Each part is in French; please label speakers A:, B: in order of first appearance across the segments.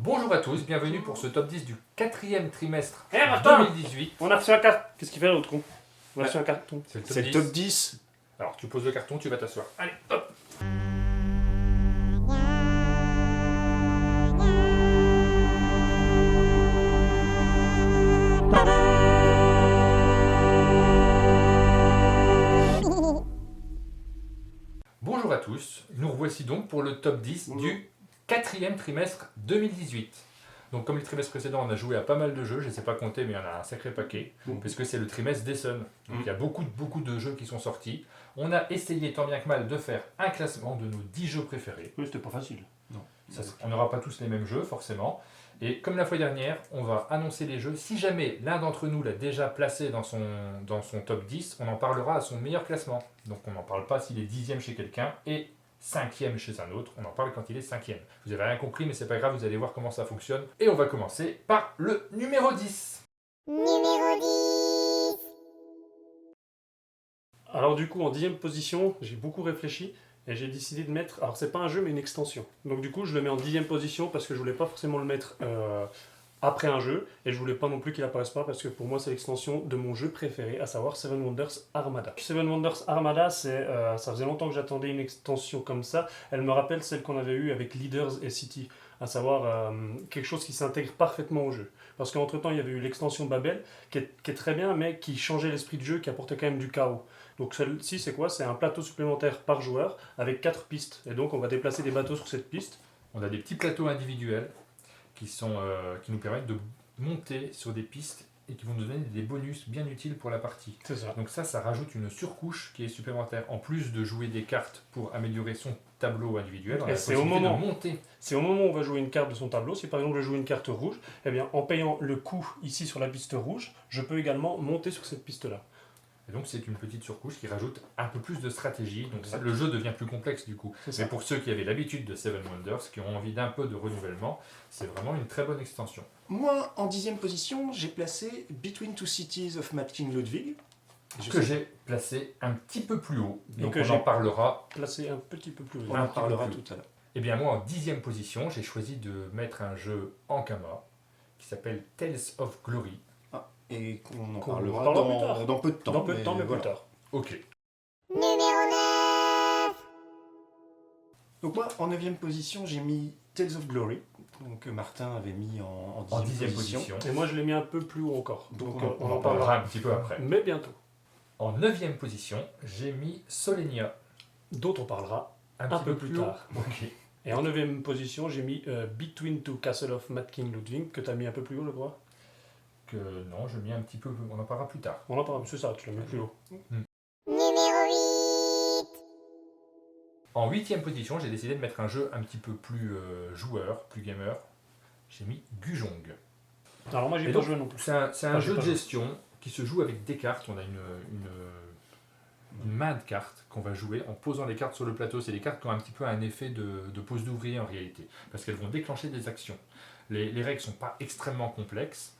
A: Bonjour à tous, bienvenue pour ce top 10 du quatrième trimestre
B: Martin
A: 2018.
B: On a reçu un carton. Qu'est-ce qu'il fait l'autre con? On a reçu un carton.
A: C'est
C: C'est le top 10.
A: Alors tu poses le carton, tu vas t'asseoir. Allez, hop. Bonjour à tous, nous revoici donc pour le top 10 du quatrième trimestre 2018. Donc comme les trimestres précédents, on a joué à pas mal de jeux, je ne sais pas compter, mais il y en a un sacré paquet, puisque c'est le trimestre d'Essen. Donc il y a beaucoup de jeux qui sont sortis. On a essayé tant bien que mal de faire un classement de nos 10 jeux préférés.
B: Oui, c'était pas facile.
A: On n'aura pas tous les mêmes jeux, forcément. Et comme la fois dernière, on va annoncer les jeux. Si jamais l'un d'entre nous l'a déjà placé dans son top 10, on en parlera à son meilleur classement. Donc on n'en parle pas s'il est 10e chez quelqu'un et 5e chez un autre. On en parle quand il est 5e. Vous avez rien compris, mais c'est pas grave, vous allez voir comment ça fonctionne. Et on va commencer par le numéro 10.
D: Numéro 10.
B: Alors du coup, en 10e position, j'ai beaucoup réfléchi et j'ai décidé de mettre... Alors c'est pas un jeu, mais une extension. Donc du coup, je le mets en 10e position parce que je voulais pas forcément le mettre après un jeu. Et je voulais pas non plus qu'il apparaisse pas parce que pour moi, c'est l'extension de mon jeu préféré, à savoir Seven Wonders Armada. Seven Wonders Armada, ça faisait longtemps que j'attendais une extension comme ça. Elle me rappelle celle qu'on avait eue avec Leaders et City, à savoir quelque chose qui s'intègre parfaitement au jeu. Parce qu'entre temps, il y avait eu l'extension Babel, qui est très bien, mais qui changeait l'esprit de jeu, qui apportait quand même du chaos. Donc celle-ci, c'est quoi? C'est un plateau supplémentaire par joueur, avec 4 pistes. Et donc, on va déplacer des bateaux sur cette piste.
A: On a des petits plateaux individuels qui nous permettent de monter sur des pistes et qui vont nous donner des bonus bien utiles pour la partie.
B: C'est ça.
A: Donc ça rajoute une surcouche qui est supplémentaire. En plus de jouer des cartes pour améliorer son tableau individuel, on a la possibilité de monter.
B: C'est au moment où on va jouer une carte de son tableau. Si par exemple je joue une carte rouge, eh bien, en payant le coût ici sur la piste rouge, je peux également monter sur cette piste-là.
A: Et donc c'est une petite surcouche qui rajoute un peu plus de stratégie. Donc le jeu devient plus complexe du coup. Mais pour ceux qui avaient l'habitude de Seven Wonders, qui ont envie d'un peu de renouvellement, c'est vraiment une très bonne extension.
C: Moi, en 10e position, j'ai placé Between Two Cities of Mad King Ludwig.
A: Que j'ai placé un petit peu plus haut. Donc
B: que
A: on en parlera.
B: Placé un petit peu plus haut.
C: On en parlera tout à l'heure.
A: Et bien moi, en 10e position, j'ai choisi de mettre un jeu en Kama qui s'appelle Tales of Glory.
C: Et qu'on en
B: Qu'on
C: parlera
B: parlera
C: dans peu de temps.
B: Dans peu de temps, mais
C: voilà.
B: plus tard.
A: Ok.
D: Numéro 9.
C: Donc moi, en 9e position, j'ai mis Tales of Glory, donc, que Martin avait mis en 10e position.
B: Et moi, je l'ai mis un peu plus haut encore.
A: Donc on en parlera un petit peu après.
B: Mais bientôt.
A: En 9e position, j'ai mis Solenia.
B: Dont on parlera
A: Un
B: un
A: petit
B: peu
A: peu
B: plus
A: haut.
B: tard.
A: Ok.
B: Et en 9e position, j'ai mis Between Two Castle of Mad King Ludwig, que tu as mis un peu plus haut, je crois.
A: Que non, je mets un petit peu. On en parlera plus tard.
B: On en parle, c'est ça, tu l'as mis plus haut.
D: Numéro 8.
A: En 8e position, j'ai décidé de mettre un jeu un petit peu plus joueur, plus gamer. J'ai mis Gujong.
B: Alors moi, j'ai
A: Et
B: pas
A: donc,
B: joué non plus.
A: C'est un
B: j'ai
A: jeu
B: pas
A: de
B: joué.
A: gestion qui se joue avec des cartes. On a une main de cartes qu'on va jouer en posant les cartes sur le plateau. C'est des cartes qui ont un petit peu un effet de pose d'ouvrier en réalité, parce qu'elles vont déclencher des actions. Les règles ne sont pas extrêmement complexes.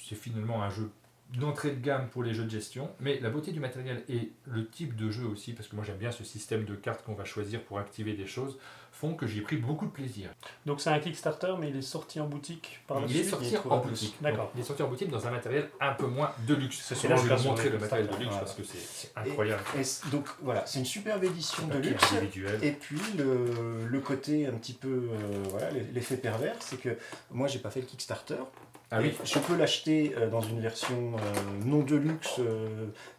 A: C'est finalement un jeu d'entrée de gamme pour les jeux de gestion, mais la beauté du matériel et le type de jeu aussi, parce que moi j'aime bien ce système de cartes qu'on va choisir pour activer des choses, font que j'ai pris beaucoup de plaisir.
B: Donc c'est un Kickstarter, mais il est sorti en boutique par la
A: Il est
B: suite.
A: sorti en boutique.
B: D'accord.
A: Donc, il est sorti en boutique dans un matériel un peu moins de luxe.
B: C'est
A: Et là, je vais
B: souvent le
A: vous
B: cas
A: montrer
B: sur
A: le
B: les
A: matériel de luxe
C: Kickstarter.
A: parce que c'est incroyable.
C: Donc voilà, c'est une superbe édition de
A: Papier
C: luxe.
A: individuel.
C: Et puis le côté un petit peu, voilà, l'effet pervers, c'est que moi j'ai pas fait le Kickstarter.
A: Ah oui.
C: Je peux l'acheter dans une version non de luxe,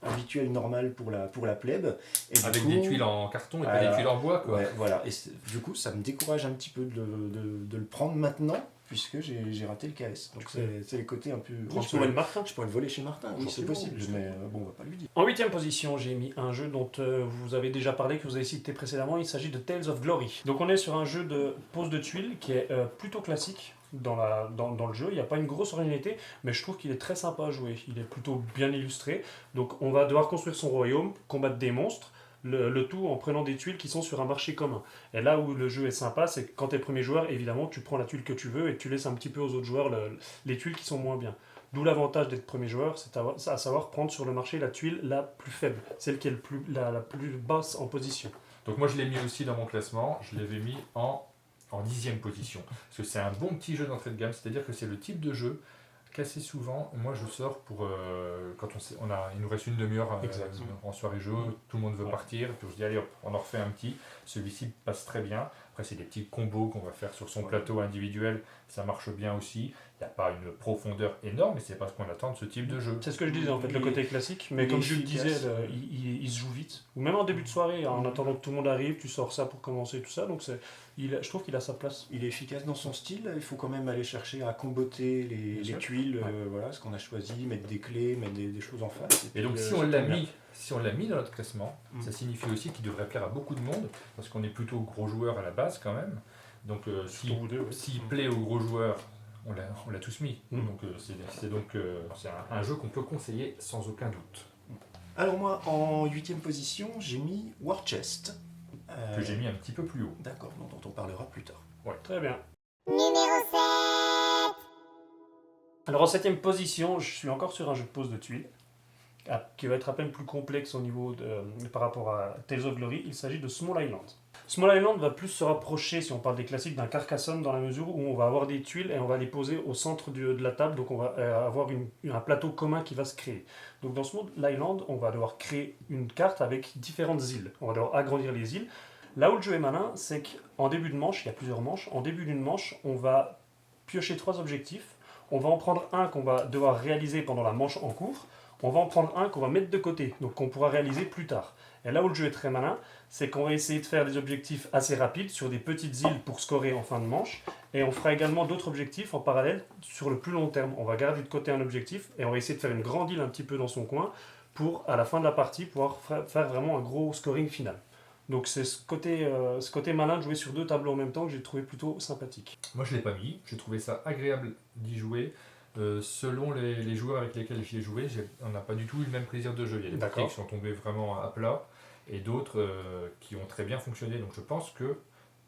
C: habituelle, normale pour la plèbe. Et
A: Avec
C: du coup,
A: des tuiles en carton et pas des tuiles en bois, quoi.
C: ouais, voilà. Et du coup, ça me décourage un petit peu de le prendre maintenant, puisque j'ai raté le KS. Donc c'est les côtés un peu...
B: Prends
C: je
B: sur le Martin.
C: pourrais le voler chez Martin, oui, c'est
B: Forcément,
C: possible,
B: oui,
C: mais bon, on va pas lui dire.
B: En 8e position, j'ai mis un jeu dont vous avez déjà parlé, que vous avez cité précédemment. Il s'agit de Tales of Glory. Donc on est sur un jeu de pose de tuiles qui est plutôt classique dans le jeu. Il n'y a pas une grosse originalité, mais je trouve qu'il est très sympa à jouer. Il est plutôt bien illustré. Donc on va devoir construire son royaume, combattre des monstres, le tout en prenant des tuiles qui sont sur un marché commun. Et là où le jeu est sympa, c'est que quand tu es premier joueur, évidemment, tu prends la tuile que tu veux et tu laisses un petit peu aux autres joueurs les tuiles qui sont moins bien. D'où l'avantage d'être premier joueur, c'est à savoir prendre sur le marché la tuile la plus faible, celle qui est la plus basse en position.
A: Donc moi, je l'ai mis aussi dans mon classement. Je l'avais mis en en 10e position. Parce que c'est un bon petit jeu d'entrée de gamme, c'est-à-dire que c'est le type de jeu qu'assez souvent, moi je sors pour quand il nous reste une demi-heure
B: Exactement.
A: en soirée jeu, tout le monde veut partir, puis je dis allez hop, on en refait un petit. Celui-ci passe très bien. Après c'est des petits combos qu'on va faire sur son plateau individuel, ça marche bien aussi. Il n'y a pas une profondeur énorme, mais c'est pas ce qu'on attend de ce type de jeu.
B: C'est ce que je disais en fait, le côté classique, mais
C: il
B: comme
C: est
B: je le disais,
C: efficace.
B: il se joue vite. Ou même en début de soirée, en attendant que tout le monde arrive, tu sors ça pour commencer tout ça, donc je trouve qu'il a sa place.
C: Il est efficace dans son style, il faut quand même aller chercher à comboter les
A: sûr.
C: tuiles, voilà, ce qu'on a choisi, mettre des clés, mettre des choses en face.
A: Et donc
C: puis,
A: si
C: ça
A: on l'a
C: tombe bien.
A: mis dans notre classement, ça signifie aussi qu'il devrait plaire à beaucoup de monde, parce qu'on est plutôt gros joueurs à la base quand même. Donc s'il
B: Surtout vous deux, oui.
A: plaît aux gros joueurs, on l'a tous mis.
B: Mm.
A: Donc c'est un jeu qu'on peut conseiller sans aucun doute.
C: Alors moi, en 8e position, j'ai mis War Chest.
A: Que j'ai mis un petit peu plus haut.
C: D'accord, dont on parlera plus tard.
B: Très bien.
D: Numéro 7.
B: Alors en 7ème position, je suis encore sur un jeu de pose de tuiles, qui va être à peine plus complexe au niveau par rapport à Tales of Glory. Il s'agit de Small Island. Small Island va plus se rapprocher, si on parle des classiques, d'un Carcassonne dans la mesure où on va avoir des tuiles et on va les poser au centre de la table, donc on va avoir un plateau commun qui va se créer. Donc dans Small Island, on va devoir créer une carte avec différentes îles. On va devoir agrandir les îles. Là où le jeu est malin, c'est qu'en début de manche, il y a plusieurs manches, en début d'une manche, on va piocher 3 objectifs. On va en prendre un qu'on va devoir réaliser pendant la manche en cours. On va en prendre un qu'on va mettre de côté, donc qu'on pourra réaliser plus tard. Et là où le jeu est très malin, c'est qu'on va essayer de faire des objectifs assez rapides sur des petites îles pour scorer en fin de manche. Et on fera également d'autres objectifs en parallèle sur le plus long terme. On va garder de côté un objectif et on va essayer de faire une grande île un petit peu dans son coin pour, à la fin de la partie, pouvoir faire vraiment un gros scoring final. Donc c'est ce côté malin de jouer sur 2 tableaux en même temps que j'ai trouvé plutôt sympathique.
A: Moi je ne l'ai pas mis, j'ai trouvé ça agréable d'y jouer. Selon les joueurs avec lesquels j'y ai joué, on n'a pas du tout eu le même plaisir de jeu. Il y a des parties qui sont tombées vraiment à plat et d'autres qui ont très bien fonctionné. Donc je pense que,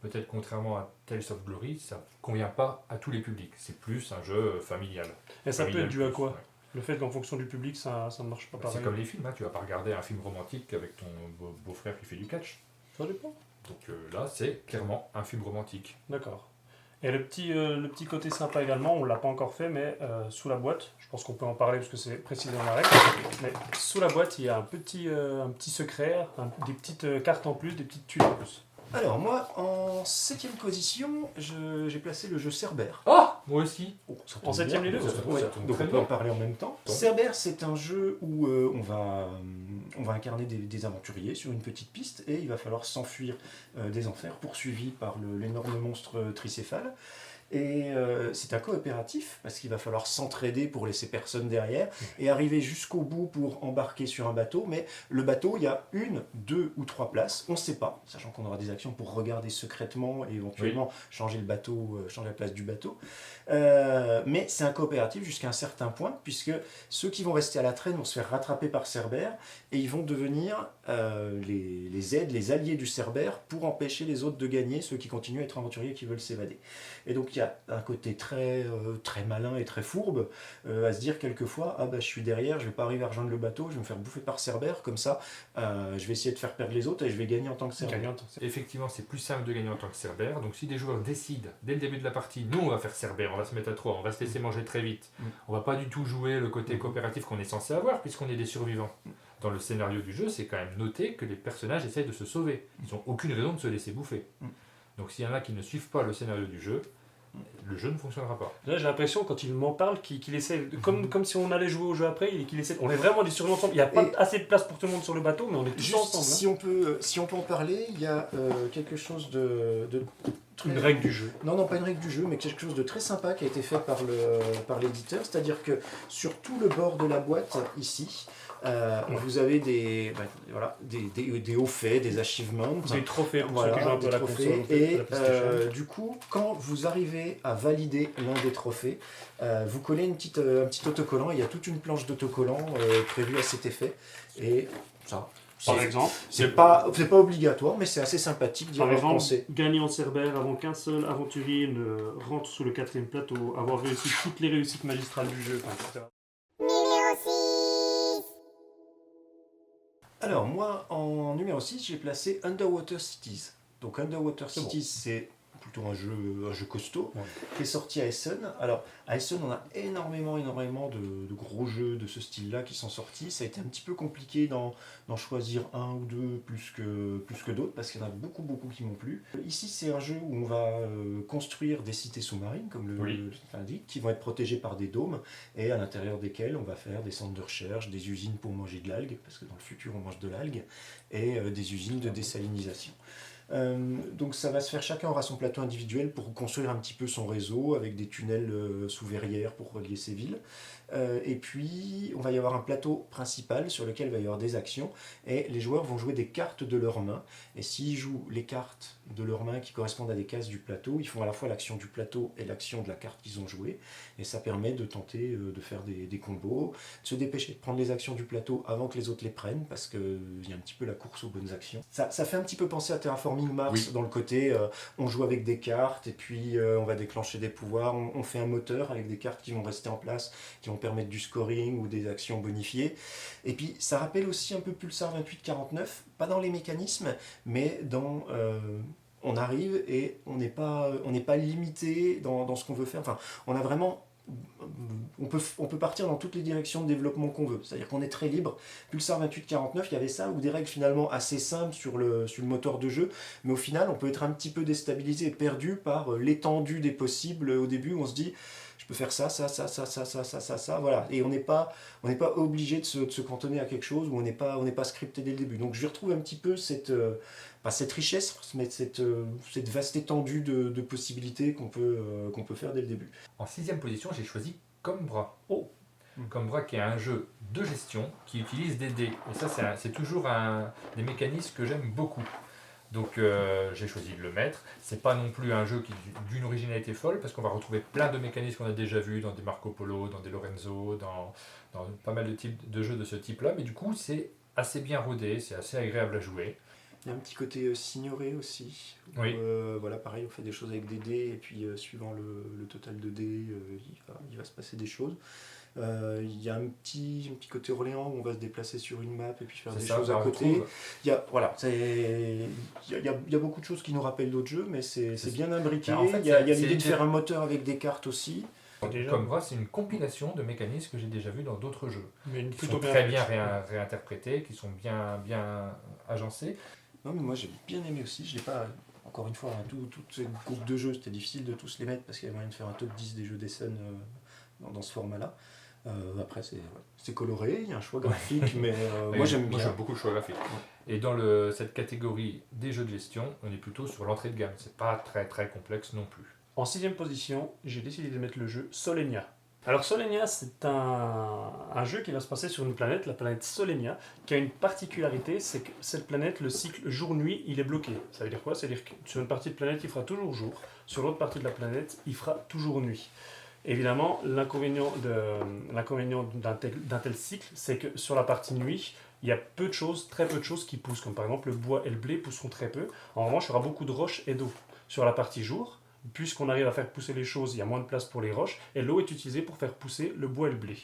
A: peut-être contrairement à Tales of Glory, ça ne convient pas à tous les publics. C'est plus un jeu familial.
B: Et ça peut
A: Familial
B: être dû à
A: plus,
B: quoi
A: ouais.
B: Le fait qu'en fonction du public, ça ne marche pas pareil.
A: C'est comme les films, hein. Tu vas pas regarder un film romantique avec ton beau-frère qui fait du catch.
B: Ça dépend.
A: Donc là, c'est clairement un film romantique.
B: D'accord. Et le petit côté sympa également, on ne l'a pas encore fait, mais sous la boîte, je pense qu'on peut en parler parce que c'est précisé dans la règle, mais sous la boîte, il y a un petit secret, des petites cartes en plus, des petites tuiles en plus.
C: Alors moi, en 7e position, j'ai placé le jeu Cerbère.
A: Ah, moi aussi.
C: Oh, ça
B: En
C: tombe
B: 7e
C: bien.
B: les deux,
A: ça tombe
C: Ouais,
A: bien.
C: donc
A: Très
C: on peut
A: bien.
C: en parler en même temps.
A: Donc.
C: Cerbère, c'est un jeu où on va incarner des aventuriers sur une petite piste et il va falloir s'enfuir des enfers poursuivis par l'énorme monstre tricéphale. Et c'est un coopératif parce qu'il va falloir s'entraider pour laisser personne derrière et arriver jusqu'au bout pour embarquer sur un bateau. Mais le bateau, il y a 1, 2 ou 3 places, on ne sait pas, sachant qu'on aura des actions pour regarder secrètement et éventuellement changer le bateau, changer la place du bateau. Mais c'est un coopératif jusqu'à un certain point, puisque ceux qui vont rester à la traîne vont se faire rattraper par Cerbère et ils vont devenir les aides, les alliés du Cerbère pour empêcher les autres de gagner, ceux qui continuent à être aventuriers et qui veulent s'évader. Et donc il y a un côté très malin et très fourbe à se dire quelquefois, ah bah je suis derrière, je vais pas arriver à rejoindre le bateau, je vais me faire bouffer par Cerbère, comme ça je vais essayer de faire perdre les autres et je vais gagner en tant que Cerbère.
B: Gagnante.
A: Effectivement, c'est plus simple de gagner en tant que Cerbère. Donc si des joueurs décident dès le début de la partie, nous on va faire Cerbère, on va se mettre à 3, on va se laisser manger très vite. On va pas du tout jouer le côté coopératif qu'on est censé avoir puisqu'on est des survivants. Dans le scénario du jeu, c'est quand même noté que les personnages essayent de se sauver. Ils n'ont aucune raison de se laisser bouffer. Donc s'il y en a qui ne suivent pas le scénario du jeu, le jeu ne fonctionnera pas.
B: Là, j'ai l'impression, quand il m'en parle, qu'il essaie, comme si on allait jouer au jeu après, et qu'il essaie. On est vraiment des survivants ensemble. Il n'y a pas assez de place pour tout le monde sur le bateau, mais on est tous
C: Juste,
B: ensemble.
C: si on peut en parler, il y a quelque chose de
B: Une règle du jeu.
C: Non, pas une règle du jeu, mais quelque chose de très sympa qui a été fait par l'éditeur, c'est-à-dire que sur tout le bord de la boîte, ici, vous avez des hauts faits, des achievements,
B: Des trophées pour
C: voilà,
B: ceux qui jouent un peu
C: des
B: à la
C: trophées,
B: console.
C: et
B: à la PlayStation.
C: du coup, quand vous arrivez à valider l'un des trophées, vous collez un petit autocollant, il y a toute une planche d'autocollants prévue à cet effet, et ça...
B: Par exemple,
C: C'est pas obligatoire, mais c'est assez sympathique d'y
B: par
C: avoir
B: exemple,
C: pensé.
B: gagner en Cerbère avant qu'un seul aventurier ne rentre sous le 4e plateau, avoir réussi toutes les réussites magistrales du jeu, etc.
D: Numéro 6.
C: Alors, moi, en numéro 6, j'ai placé Underwater Cities. Donc, Underwater
B: C'est
C: Cities, c'est plutôt un jeu costaud,
B: Ouais.
C: qui est sorti à Essen. Alors, à Essen, on a énormément de gros jeux de ce style-là qui sont sortis. Ça a été un petit peu compliqué d'en choisir un ou deux plus que d'autres, parce qu'il y en a beaucoup qui m'ont plu. Ici, c'est un jeu où on va construire des cités sous-marines, comme le titre l'indique, qui vont être protégées par des dômes, et à l'intérieur desquels on va faire des centres de recherche, des usines pour manger de l'algue, parce que dans le futur, on mange de l'algue, et des usines de désalinisation. Donc ça va se faire, chacun aura son plateau individuel pour construire un petit peu son réseau avec des tunnels sous verrière pour relier ces villes. Et puis on va y avoir un plateau principal sur lequel il va y avoir des actions et les joueurs vont jouer des cartes de leurs mains. Et s'ils jouent les cartes de leurs mains qui correspondent à des cases du plateau, ils font à la fois l'action du plateau et l'action de la carte qu'ils ont jouée. Et ça permet de tenter de faire des combos, de se dépêcher de prendre les actions du plateau avant que les autres les prennent parce qu'il y a un petit peu la course aux bonnes actions. Ça fait un petit peu penser à Terraforming Mars dans le côté on joue avec des cartes et puis on va déclencher des pouvoirs, on fait un moteur avec des cartes qui vont rester en place, qui vont permettre du scoring ou des actions bonifiées. Et puis ça rappelle aussi un peu Pulsar 2849, pas dans les mécanismes, mais dans... on arrive et on n'est pas limité dans ce qu'on veut faire. Enfin, on a vraiment... On peut partir dans toutes les directions de développement qu'on veut. C'est-à-dire qu'on est très libre. Pulsar 2849, il y avait ça, ou des règles finalement assez simples sur le moteur de jeu, mais au final, on peut être un petit peu déstabilisé et perdu par l'étendue des possibles au début, où on se dit, je peux faire ça, voilà. Et on n'est pas obligé de se cantonner à quelque chose, ou on n'est pas scripté dès le début. Donc je retrouve un petit peu cette richesse, mais cette vaste étendue de possibilités qu'on peut faire dès le début.
A: En 6e position, j'ai choisi Combra.
B: Oh.
A: Combra qui est un jeu de gestion qui utilise des dés. Et ça, c'est toujours des mécanismes que j'aime beaucoup. Donc j'ai choisi de le mettre. C'est pas non plus un jeu qui d'une originalité folle parce qu'on va retrouver plein de mécanismes qu'on a déjà vus dans des Marco Polo, dans des Lorenzo, dans pas mal de types de jeux de ce type-là. Mais du coup, c'est assez bien rodé, c'est assez agréable à jouer.
C: Il y a un petit côté signoré aussi. Où,
A: Oui.
C: voilà, pareil, on fait des choses avec des dés et puis suivant le total de dés, il va se passer des choses. Il y a un petit côté Orléans où on va se déplacer sur une map et puis faire des choses à côté. Il y a beaucoup de choses qui nous rappellent d'autres jeux, mais c'est bien imbriqué.
A: En fait,
C: il y a l'idée de faire un moteur avec des cartes aussi.
A: Combra, c'est une compilation de mécanismes que j'ai déjà vus dans d'autres jeux.
B: Mais
A: Qui sont très bien réinterprétés, qui sont bien agencés.
C: Non, mais moi j'ai bien aimé aussi. Je l'ai pas. Encore une fois, toutes ces groupes de jeux, c'était difficile de tous les mettre parce qu'il y avait moyen de faire un top 10 des jeux d'Essen dans ce format-là. Après, c'est coloré, il y a un choix graphique, mais moi j'aime bien.
A: Moi j'aime beaucoup le choix graphique. Et dans cette catégorie des jeux de gestion, on est plutôt sur l'entrée de gamme. C'est pas très très complexe non plus.
B: En 6e position, j'ai décidé de mettre le jeu Solenia. Alors Solenia, c'est un jeu qui va se passer sur une planète, la planète Solenia, qui a une particularité, c'est que cette planète, le cycle jour-nuit, il est bloqué. Ça veut dire quoi? C'est-à-dire que sur une partie de planète, il fera toujours jour, sur l'autre partie de la planète, il fera toujours nuit. Évidemment, l'inconvénient d'un tel cycle, c'est que sur la partie nuit, il y a très peu de choses qui poussent, comme par exemple le bois et le blé pousseront très peu. En revanche, il y aura beaucoup de roches et d'eau. Sur la partie jour, puisqu'on arrive à faire pousser les choses, il y a moins de place pour les roches, et l'eau est utilisée pour faire pousser le bois et le blé.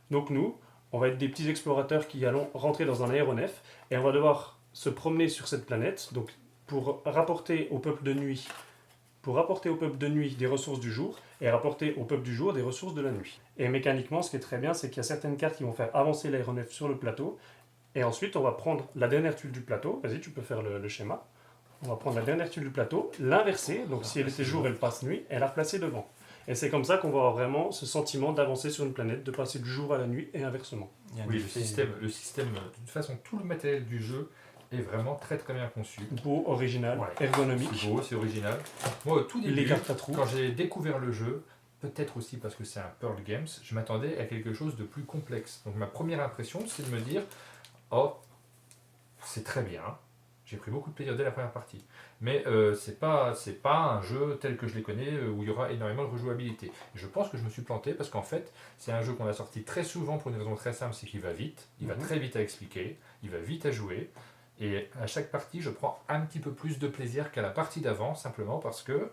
B: Donc nous, on va être des petits explorateurs qui allons rentrer dans un aéronef, et on va devoir se promener sur cette planète, donc pour rapporter au peuple de nuit des ressources du jour, et rapporter au peuple du jour des ressources de la nuit. Et mécaniquement, ce qui est très bien, c'est qu'il y a certaines cartes qui vont faire avancer l'aéronef sur le plateau, et ensuite on va prendre la dernière tuile du plateau, vas-y tu peux faire le schéma, on va prendre la dernière tuile du plateau, l'inverser, donc si elle était jour, elle passe nuit, et la replacer devant. Et c'est comme ça qu'on va avoir vraiment ce sentiment d'avancer sur une planète, de passer du jour à la nuit, et inversement.
A: Oui, le système, de toute façon, tout le matériel du jeu est vraiment très très bien conçu.
B: Beau, original, ergonomique.
A: C'est beau, c'est original. Moi, au tout début,
B: les cartes à trous.
A: Quand j'ai découvert le jeu, peut-être aussi parce que c'est un Pearl Games, je m'attendais à quelque chose de plus complexe. Donc ma première impression, c'est de me dire, oh, c'est très bien. J'ai pris beaucoup de plaisir dès la première partie. Mais c'est pas un jeu tel que je les connais où il y aura énormément de rejouabilité. Et je pense que je me suis planté parce qu'en fait, c'est un jeu qu'on a sorti très souvent pour une raison très simple, c'est qu'il va vite, il va très vite à expliquer, il va vite à jouer. Et à chaque partie, je prends un petit peu plus de plaisir qu'à la partie d'avant, simplement parce que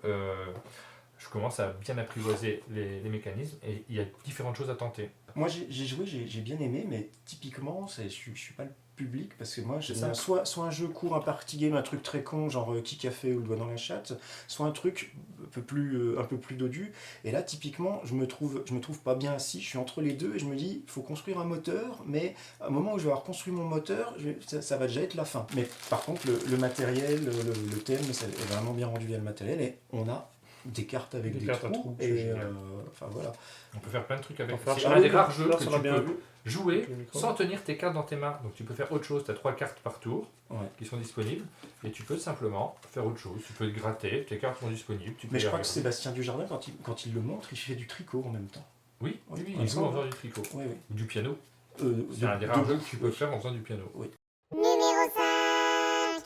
A: je commence à bien apprivoiser les mécanismes et il y a différentes choses à tenter.
C: Moi j'ai joué, j'ai bien aimé, mais typiquement je suis pas le public parce que moi j'aime
A: C'est ça.
C: bien soit un jeu court, un party game, un truc très con, genre qui café ou le doigt dans la chatte, soit un truc un peu plus dodu. Et là typiquement je me trouve pas bien assis, je suis entre les deux et je me dis il faut construire un moteur, mais au moment où je vais avoir construit mon moteur, ça va déjà être la fin. Mais par contre le matériel, le thème, ça est vraiment bien rendu via le matériel et on a des cartes avec
B: Des
C: des
B: cartes à
C: trous
B: trous, c'est
C: et
B: génial.
C: enfin voilà.
A: On peut faire plein de trucs avec.
B: On peut faire
A: C'est
B: ça.
A: un des rares jeux
B: Là,
A: que
B: ça
A: tu
B: l'a bien
A: peux
B: vu.
A: jouer
B: Avec le micro.
A: sans tenir tes cartes dans tes mains. Donc tu peux faire autre chose, tu as 3 cartes par tour
C: Ouais.
A: qui sont disponibles et tu peux simplement faire autre chose. Tu peux te gratter, tes cartes sont disponibles. Tu peux
C: Mais
A: y
C: je crois que
A: regarder.
C: Sébastien Dujardin, quand il le montre, il fait du tricot en même temps.
A: Oui,
C: Oui,
A: il
C: il
A: joue en
C: semble.
A: faisant du tricot.
C: Oui, oui.
A: Ou du piano.
C: Euh,
A: C'est un des rares jeux que tu peux faire en faisant du piano.
D: Numéro 5.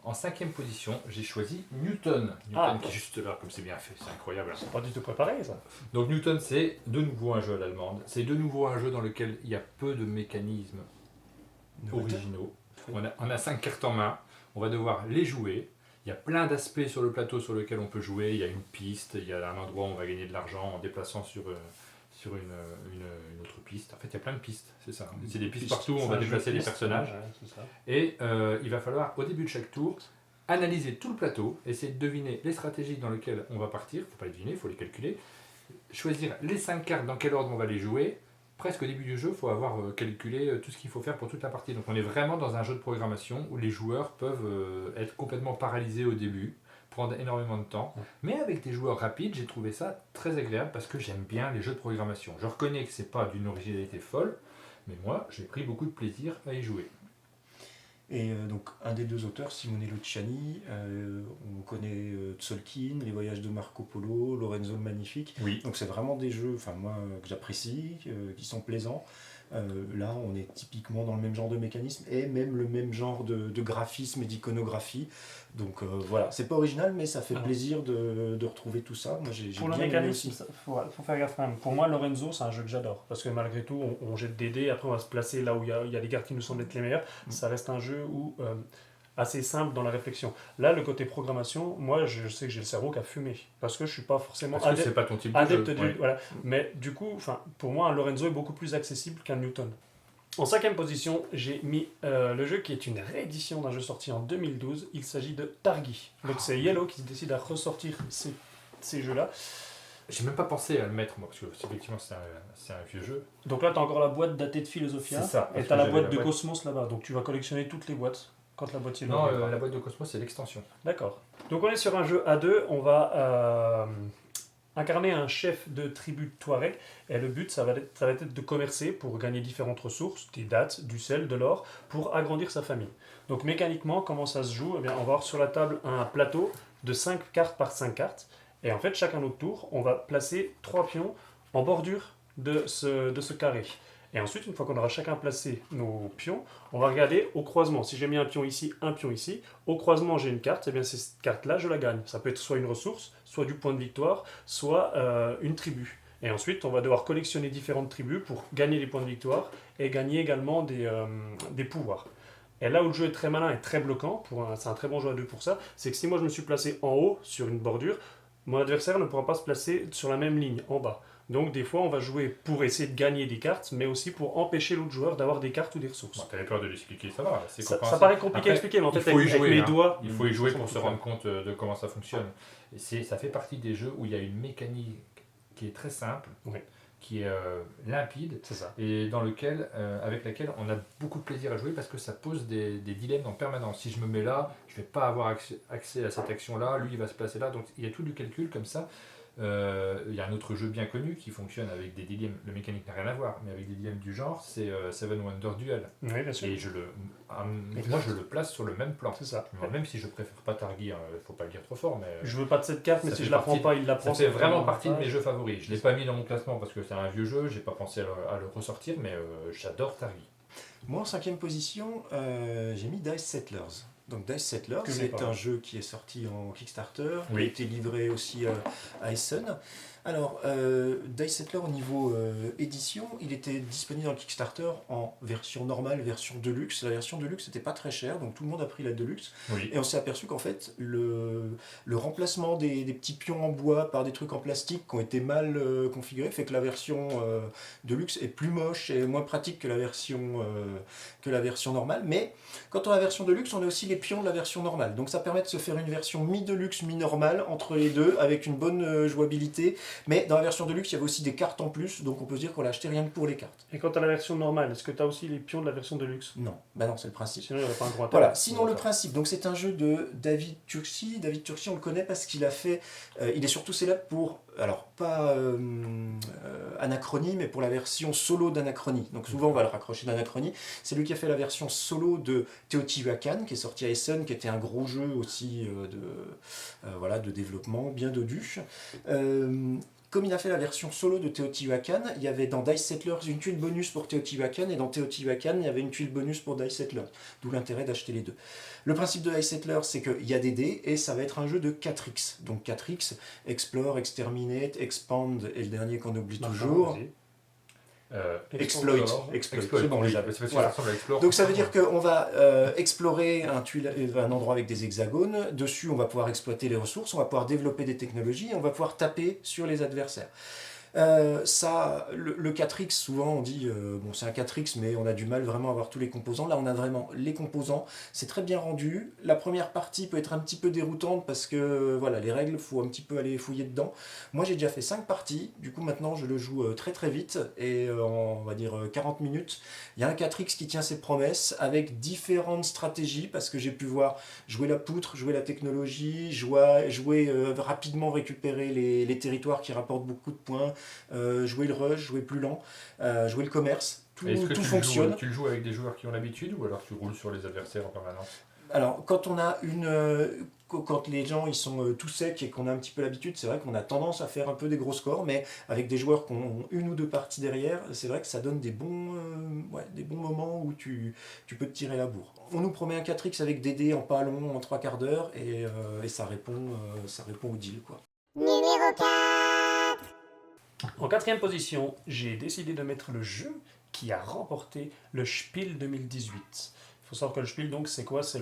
A: En 5e position, j'ai choisi Newton. Newton qui est juste là, comme c'est bien fait, c'est incroyable.
B: C'est pas du tout préparé, ça.
A: Donc Newton, c'est de nouveau un jeu à l'allemande. C'est de nouveau un jeu dans lequel il y a peu de mécanismes originaux. On a 5 cartes en main, on va devoir les jouer. Il y a plein d'aspects sur le plateau sur lequel on peut jouer. Il y a une piste, il y a un endroit où on va gagner de l'argent en déplaçant sur une autre piste. En fait, il y a plein de pistes, c'est ça. C'est des pistes partout où on va déplacer les personnages.
B: Ouais, c'est ça.
A: Et il va falloir, au début de chaque tour, analyser tout le plateau, essayer de deviner les stratégies dans lesquelles on va partir. Il ne faut pas les deviner, il faut les calculer. Choisir les 5 cartes, dans quel ordre on va les jouer. Presque au début du jeu, il faut avoir calculé tout ce qu'il faut faire pour toute la partie. Donc on est vraiment dans un jeu de programmation où les joueurs peuvent être complètement paralysés au début, prendre énormément de temps. Mais avec des joueurs rapides, j'ai trouvé ça très agréable parce que j'aime bien les jeux de programmation. Je reconnais que ce n'est pas d'une originalité folle, mais moi, j'ai pris beaucoup de plaisir à y jouer.
C: Et donc, un des deux auteurs, Simone Luciani, on connaît Tzolk'in, Les Voyages de Marco Polo, Lorenzo le Magnifique.
A: Oui.
C: Donc, c'est vraiment des jeux, enfin, moi, que j'apprécie, qui sont plaisants. Là, on est typiquement dans le même genre de mécanisme et même le même genre de graphisme et d'iconographie. Donc voilà, c'est pas original, mais ça fait plaisir de retrouver tout ça. Moi, j'ai
B: Pour le
C: bien aimé
B: mécanisme,
C: aussi.
B: il faut faire gaffe quand même. Pour moi, Lorenzo, c'est un jeu que j'adore. Parce que malgré tout, on jette des dés, après on va se placer là où il y a des cartes qui nous semblent être les meilleures. Ça reste un jeu où, assez simple dans la réflexion. Là, le côté programmation, moi, je sais que j'ai le cerveau qui a fumé. Parce que je suis pas forcément
A: Parce que c'est pas ton type de
B: adepte
A: jeu.
B: du...
A: Ouais.
B: Voilà. Mais du coup, pour moi, un Lorenzo est beaucoup plus accessible qu'un Newton. En 5e position, j'ai mis le jeu qui est une réédition d'un jeu sorti en 2012. Il s'agit de Targi. Donc c'est Yellow qui décide à ressortir ces jeux-là.
A: J'ai même pas pensé à le mettre, moi, parce que effectivement, c'est un vieux jeu.
B: Donc là, tu as encore la boîte datée de Philosophia.
A: C'est ça,
B: Et
A: parce
B: tu as
A: que
B: la
A: j'avais
B: boîte
A: la
B: de
A: boîte.
B: Cosmos là-bas. Donc tu vas collectionner toutes les boîtes quand la boîte est là.
A: Non, la boîte de Cosmos, c'est l'extension.
B: D'accord. Donc on est sur un jeu à deux. On va incarner un chef de tribu de Touareg. Et le but, ça va être de commercer pour gagner différentes ressources, des dattes, du sel, de l'or, pour agrandir sa famille. Donc mécaniquement, comment ça se joue? Eh bien, on va avoir sur la table un plateau de 5 cartes par 5 cartes. Et en fait, chacun notre tour, on va placer 3 pions en bordure de ce carré. Et ensuite, une fois qu'on aura chacun placé nos pions, on va regarder au croisement. Si j'ai mis un pion ici, au croisement j'ai une carte, et bien cette carte-là, je la gagne. Ça peut être soit une ressource, soit du point de victoire, soit une tribu. Et ensuite, on va devoir collectionner différentes tribus pour gagner des points de victoire et gagner également des pouvoirs. Et là où le jeu est très malin et très bloquant, c'est un très bon jeu à deux pour ça, c'est que si moi je me suis placé en haut sur une bordure, mon adversaire ne pourra pas se placer sur la même ligne, en bas. Donc des fois on va jouer pour essayer de gagner des cartes, mais aussi pour empêcher l'autre joueur d'avoir des cartes ou des ressources.
A: Bon, t'avais peur de l'expliquer, ça va, c'est
B: Ça
A: compréhensible.
B: paraît compliqué
A: Après,
B: à expliquer, mais en
A: il
B: fait
A: faut y
B: avec
A: jouer,
B: mes
A: hein.
B: doigts...
A: Il faut y jouer pour
B: ça
A: se
B: peut
A: rendre compte de comment ça fonctionne. Et ça fait partie des jeux où il y a une mécanique qui est très simple,
B: Oui.
A: qui est limpide,
B: C'est ça.
A: et avec laquelle on a beaucoup de plaisir à jouer parce que ça pose des dilemmes en permanence. Si je me mets là, je ne vais pas avoir accès à cette action-là, lui il va se placer là, donc il y a tout du calcul comme ça. Il y a un autre jeu bien connu qui fonctionne avec des dilemmes, le mécanique n'a rien à voir, mais avec des dilemmes du genre, c'est Seven Wonders Duel.
B: Oui, bien sûr.
A: Et moi je le place sur le même plan.
B: C'est ça.
A: Même si je préfère pas Targi, il faut pas le dire trop fort, mais
B: Je veux pas de cette carte, mais
A: ça
B: si
A: fait
B: je la prends
A: partie-
B: pas, il la prend.
A: ça fait
B: c'est
A: vraiment partie de
B: avantage.
A: mes jeux favoris. Je l'ai pas mis dans mon classement parce que c'est un vieux jeu, j'ai pas pensé à le ressortir, mais j'adore Targi.
C: Moi, en 5e position, j'ai mis Dice Settlers. Donc Dice Settler,
B: Que j'ai
C: c'est
B: pas.
C: un jeu qui est sorti en Kickstarter, qui a
A: Oui.
C: été livré aussi à Essen. Alors, Dice Settler au niveau édition, il était disponible dans le Kickstarter en version normale, version Deluxe. La version Deluxe n'était pas très chère, donc tout le monde a pris la Deluxe.
A: Oui.
C: Et on s'est aperçu qu'en fait, le remplacement des petits pions en bois par des trucs en plastique qui ont été mal configurés fait que la version Deluxe est plus moche et moins pratique que la version normale. Mais quand on a la version Deluxe, on a aussi les pions de la version normale. Donc ça permet de se faire une version mi-Deluxe, mi-normale entre les deux avec une bonne jouabilité. Mais dans la version Deluxe, il y avait aussi des cartes en plus, donc on peut se dire qu'on l'a acheté rien que pour les cartes.
B: Et quant à la version normale, est-ce que tu as aussi les pions de la version de luxe?
C: Non, bah non, c'est le principe.
B: Sinon, il n'y aurait pas un gros intérêt.
C: Voilà, sinon le principe, donc c'est un jeu de David Turczi. David Turczi, on le connaît parce qu'il a fait, il est surtout célèbre pour, alors pas Anachronie, mais pour la version solo d'Anachronie. Donc souvent on va le raccrocher d'Anachronie. C'est lui qui a fait la version solo de Teotihuacan, qui est sorti à Essen, qui était un gros jeu aussi de développement, bien dodu. Comme il a fait la version solo de Teotihuacan, il y avait dans Dice Settlers une tuile bonus pour Teotihuacan, et dans Teotihuacan, il y avait une tuile bonus pour Dice Settlers. D'où l'intérêt d'acheter les deux. Le principe de Dice Settlers, c'est qu'il y a des dés, et ça va être un jeu de 4X. Donc 4X, Explore, Exterminate, Expand, et le dernier qu'on oublie toujours,
B: Vas-y.
C: Exploit. C'est bon,
A: oui,
C: déjà.
A: c'est parce que
C: Voilà.
A: ça ressemble à Explore.
C: Donc ça veut dire qu'on va explorer un endroit avec des hexagones. Dessus, on va pouvoir exploiter les ressources, on va pouvoir développer des technologies, et on va pouvoir taper sur les adversaires. Le 4X, souvent on dit bon, c'est un 4X, mais on a du mal vraiment à avoir tous les composants. Là, on a vraiment les composants, c'est très bien rendu. La première partie peut être un petit peu déroutante parce que voilà, les règles, il faut un petit peu aller fouiller dedans. Moi, j'ai déjà fait 5 parties, du coup, maintenant je le joue très très vite, et en on va dire 40 minutes. Il y a un 4X qui tient ses promesses avec différentes stratégies parce que j'ai pu voir jouer la poutre, jouer la technologie, jouer rapidement, récupérer les territoires qui rapportent beaucoup de points. Jouer le rush, jouer plus lent, jouer le commerce, tout fonctionne.
A: Tu le joues avec des joueurs qui ont l'habitude ou alors tu roules sur les adversaires en permanence?
C: Alors, quand on a quand les gens ils sont tout secs et qu'on a un petit peu l'habitude, c'est vrai qu'on a tendance à faire un peu des gros scores, mais avec des joueurs qui ont une ou deux parties derrière, c'est vrai que ça donne des bons moments où tu peux te tirer la bourre. On nous promet un 4X avec des dés en pas long, en 3 quarts d'heure, et ça répond au deal, quoi.
D: Numéro 4.
B: En quatrième position, j'ai décidé de mettre le jeu qui a remporté le Spiel 2018. Il faut savoir que le Spiel, donc, c'est quoi? C'est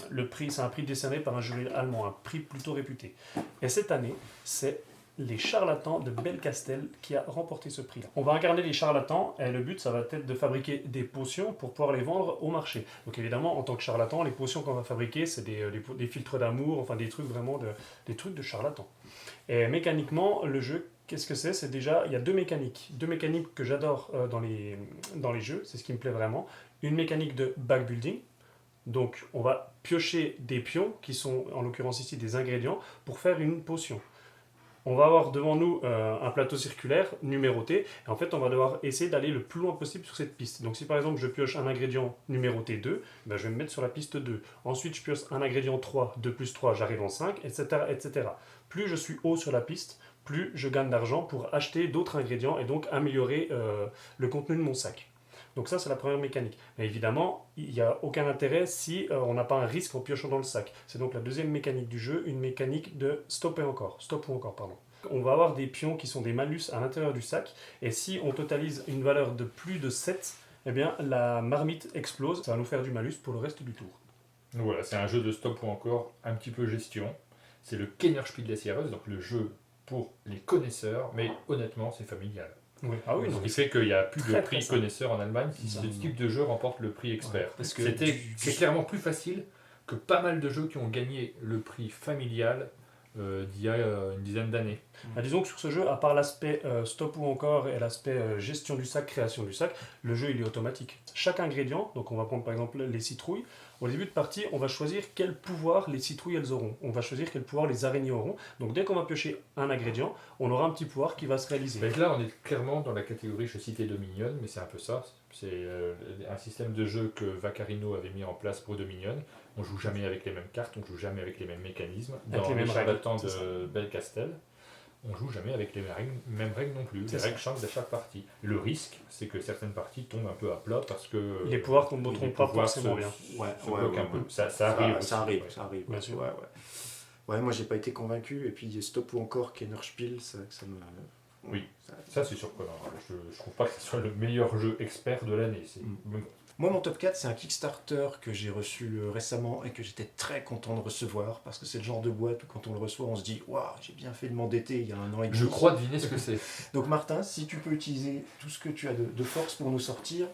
B: le prix, c'est un prix décerné par un jury allemand, un prix plutôt réputé. Et cette année, c'est les charlatans de Belcastel qui a remporté ce prix-là. On va incarner les charlatans et le but, ça va être de fabriquer des potions pour pouvoir les vendre au marché. Donc évidemment, en tant que charlatan, les potions qu'on va fabriquer, c'est des filtres d'amour, enfin des trucs vraiment des trucs de charlatans. Et mécaniquement, le jeu, qu'est-ce que c'est? C'est déjà, il y a deux mécaniques que j'adore dans les jeux, c'est ce qui me plaît vraiment. Une mécanique de backbuilding, donc on va piocher des pions, qui sont en l'occurrence ici des ingrédients, pour faire une potion. On va avoir devant nous un plateau circulaire numéroté, et en fait on va devoir essayer d'aller le plus loin possible sur cette piste. Donc si par exemple je pioche un ingrédient numéroté 2, ben je vais me mettre sur la piste 2. Ensuite je pioche un ingrédient 3, 2 plus 3, j'arrive en 5, etc., etc. Plus je suis haut sur la piste, plus je gagne d'argent pour acheter d'autres ingrédients et donc améliorer le contenu de mon sac. Donc ça, c'est la première mécanique. Mais évidemment, il n'y a aucun intérêt si on n'a pas un risque en piochant dans le sac. C'est donc la deuxième mécanique du jeu, une mécanique de stop ou encore, pardon. On va avoir des pions qui sont des malus à l'intérieur du sac, et si on totalise une valeur de plus de 7, eh bien la marmite explose, ça va nous faire du malus pour le reste du tour.
A: Donc voilà, c'est un jeu de stop ou encore, un petit peu gestion. C'est le Kennerspiel des Sierras, donc le jeu pour les connaisseurs, mais honnêtement, c'est familial.
B: Oui. Ah oui,
A: Ce qui fait qu'il n'y a plus de
B: très,
A: prix
B: très simple.
A: connaisseur en Allemagne si ce type de jeu remporte le prix expert.
C: Ouais, parce que
A: C'est clairement plus facile que pas mal de jeux qui ont gagné le prix familial d'il y a une dizaine d'années.
B: Disons que sur ce jeu, à part l'aspect stop ou encore et l'aspect gestion du sac, création du sac, le jeu il est automatique. Chaque ingrédient, donc on va prendre par exemple les citrouilles, au début de partie, on va choisir quel pouvoir les citrouilles elles auront. On va choisir quel pouvoir les araignées auront. Donc dès qu'on va piocher un ingrédient, on aura un petit pouvoir qui va se réaliser.
A: Donc là, on est clairement dans la catégorie, je citais Dominion, mais c'est un peu ça. C'est un système de jeu que Vaccarino avait mis en place pour Dominion. On joue jamais avec les mêmes cartes, on joue jamais avec les mêmes mécanismes.
B: Avec
A: Dans
B: les mêmes
A: les charlatans
B: règles, c'est
A: de Belcastel, on joue jamais avec les mêmes règles non plus.
B: C'est
A: Les
B: ça.
A: règles changent à chaque partie. Le risque, c'est que certaines parties tombent un peu à plat parce que
B: Les pouvoirs ne
A: les
B: tomberont pas
A: pouvoirs
B: forcément
A: se-
B: bien.
A: se bloquent un peu. Ça arrive. aussi,
C: Ça arrive,
A: ouais.
C: ça arrive.
B: Bien sûr.
C: Ouais, ouais. Ouais, moi j'ai pas été convaincu, et puis Stop ou encore Kennerspiel, ça me.
A: Oui.
C: ça-
A: Ça, c'est surprenant. Je trouve pas que ce soit le meilleur jeu expert de l'année. Mais bon.
C: Moi, mon top 4, c'est un Kickstarter que j'ai reçu récemment et que j'étais très content de recevoir, parce que c'est le genre de boîte où quand on le reçoit, on se dit waouh, j'ai bien fait de m'endetter il y a 1 an et demi.
A: Je crois deviner ce que c'est.
C: Donc Martin, si tu peux utiliser tout ce que tu as de force pour nous sortir,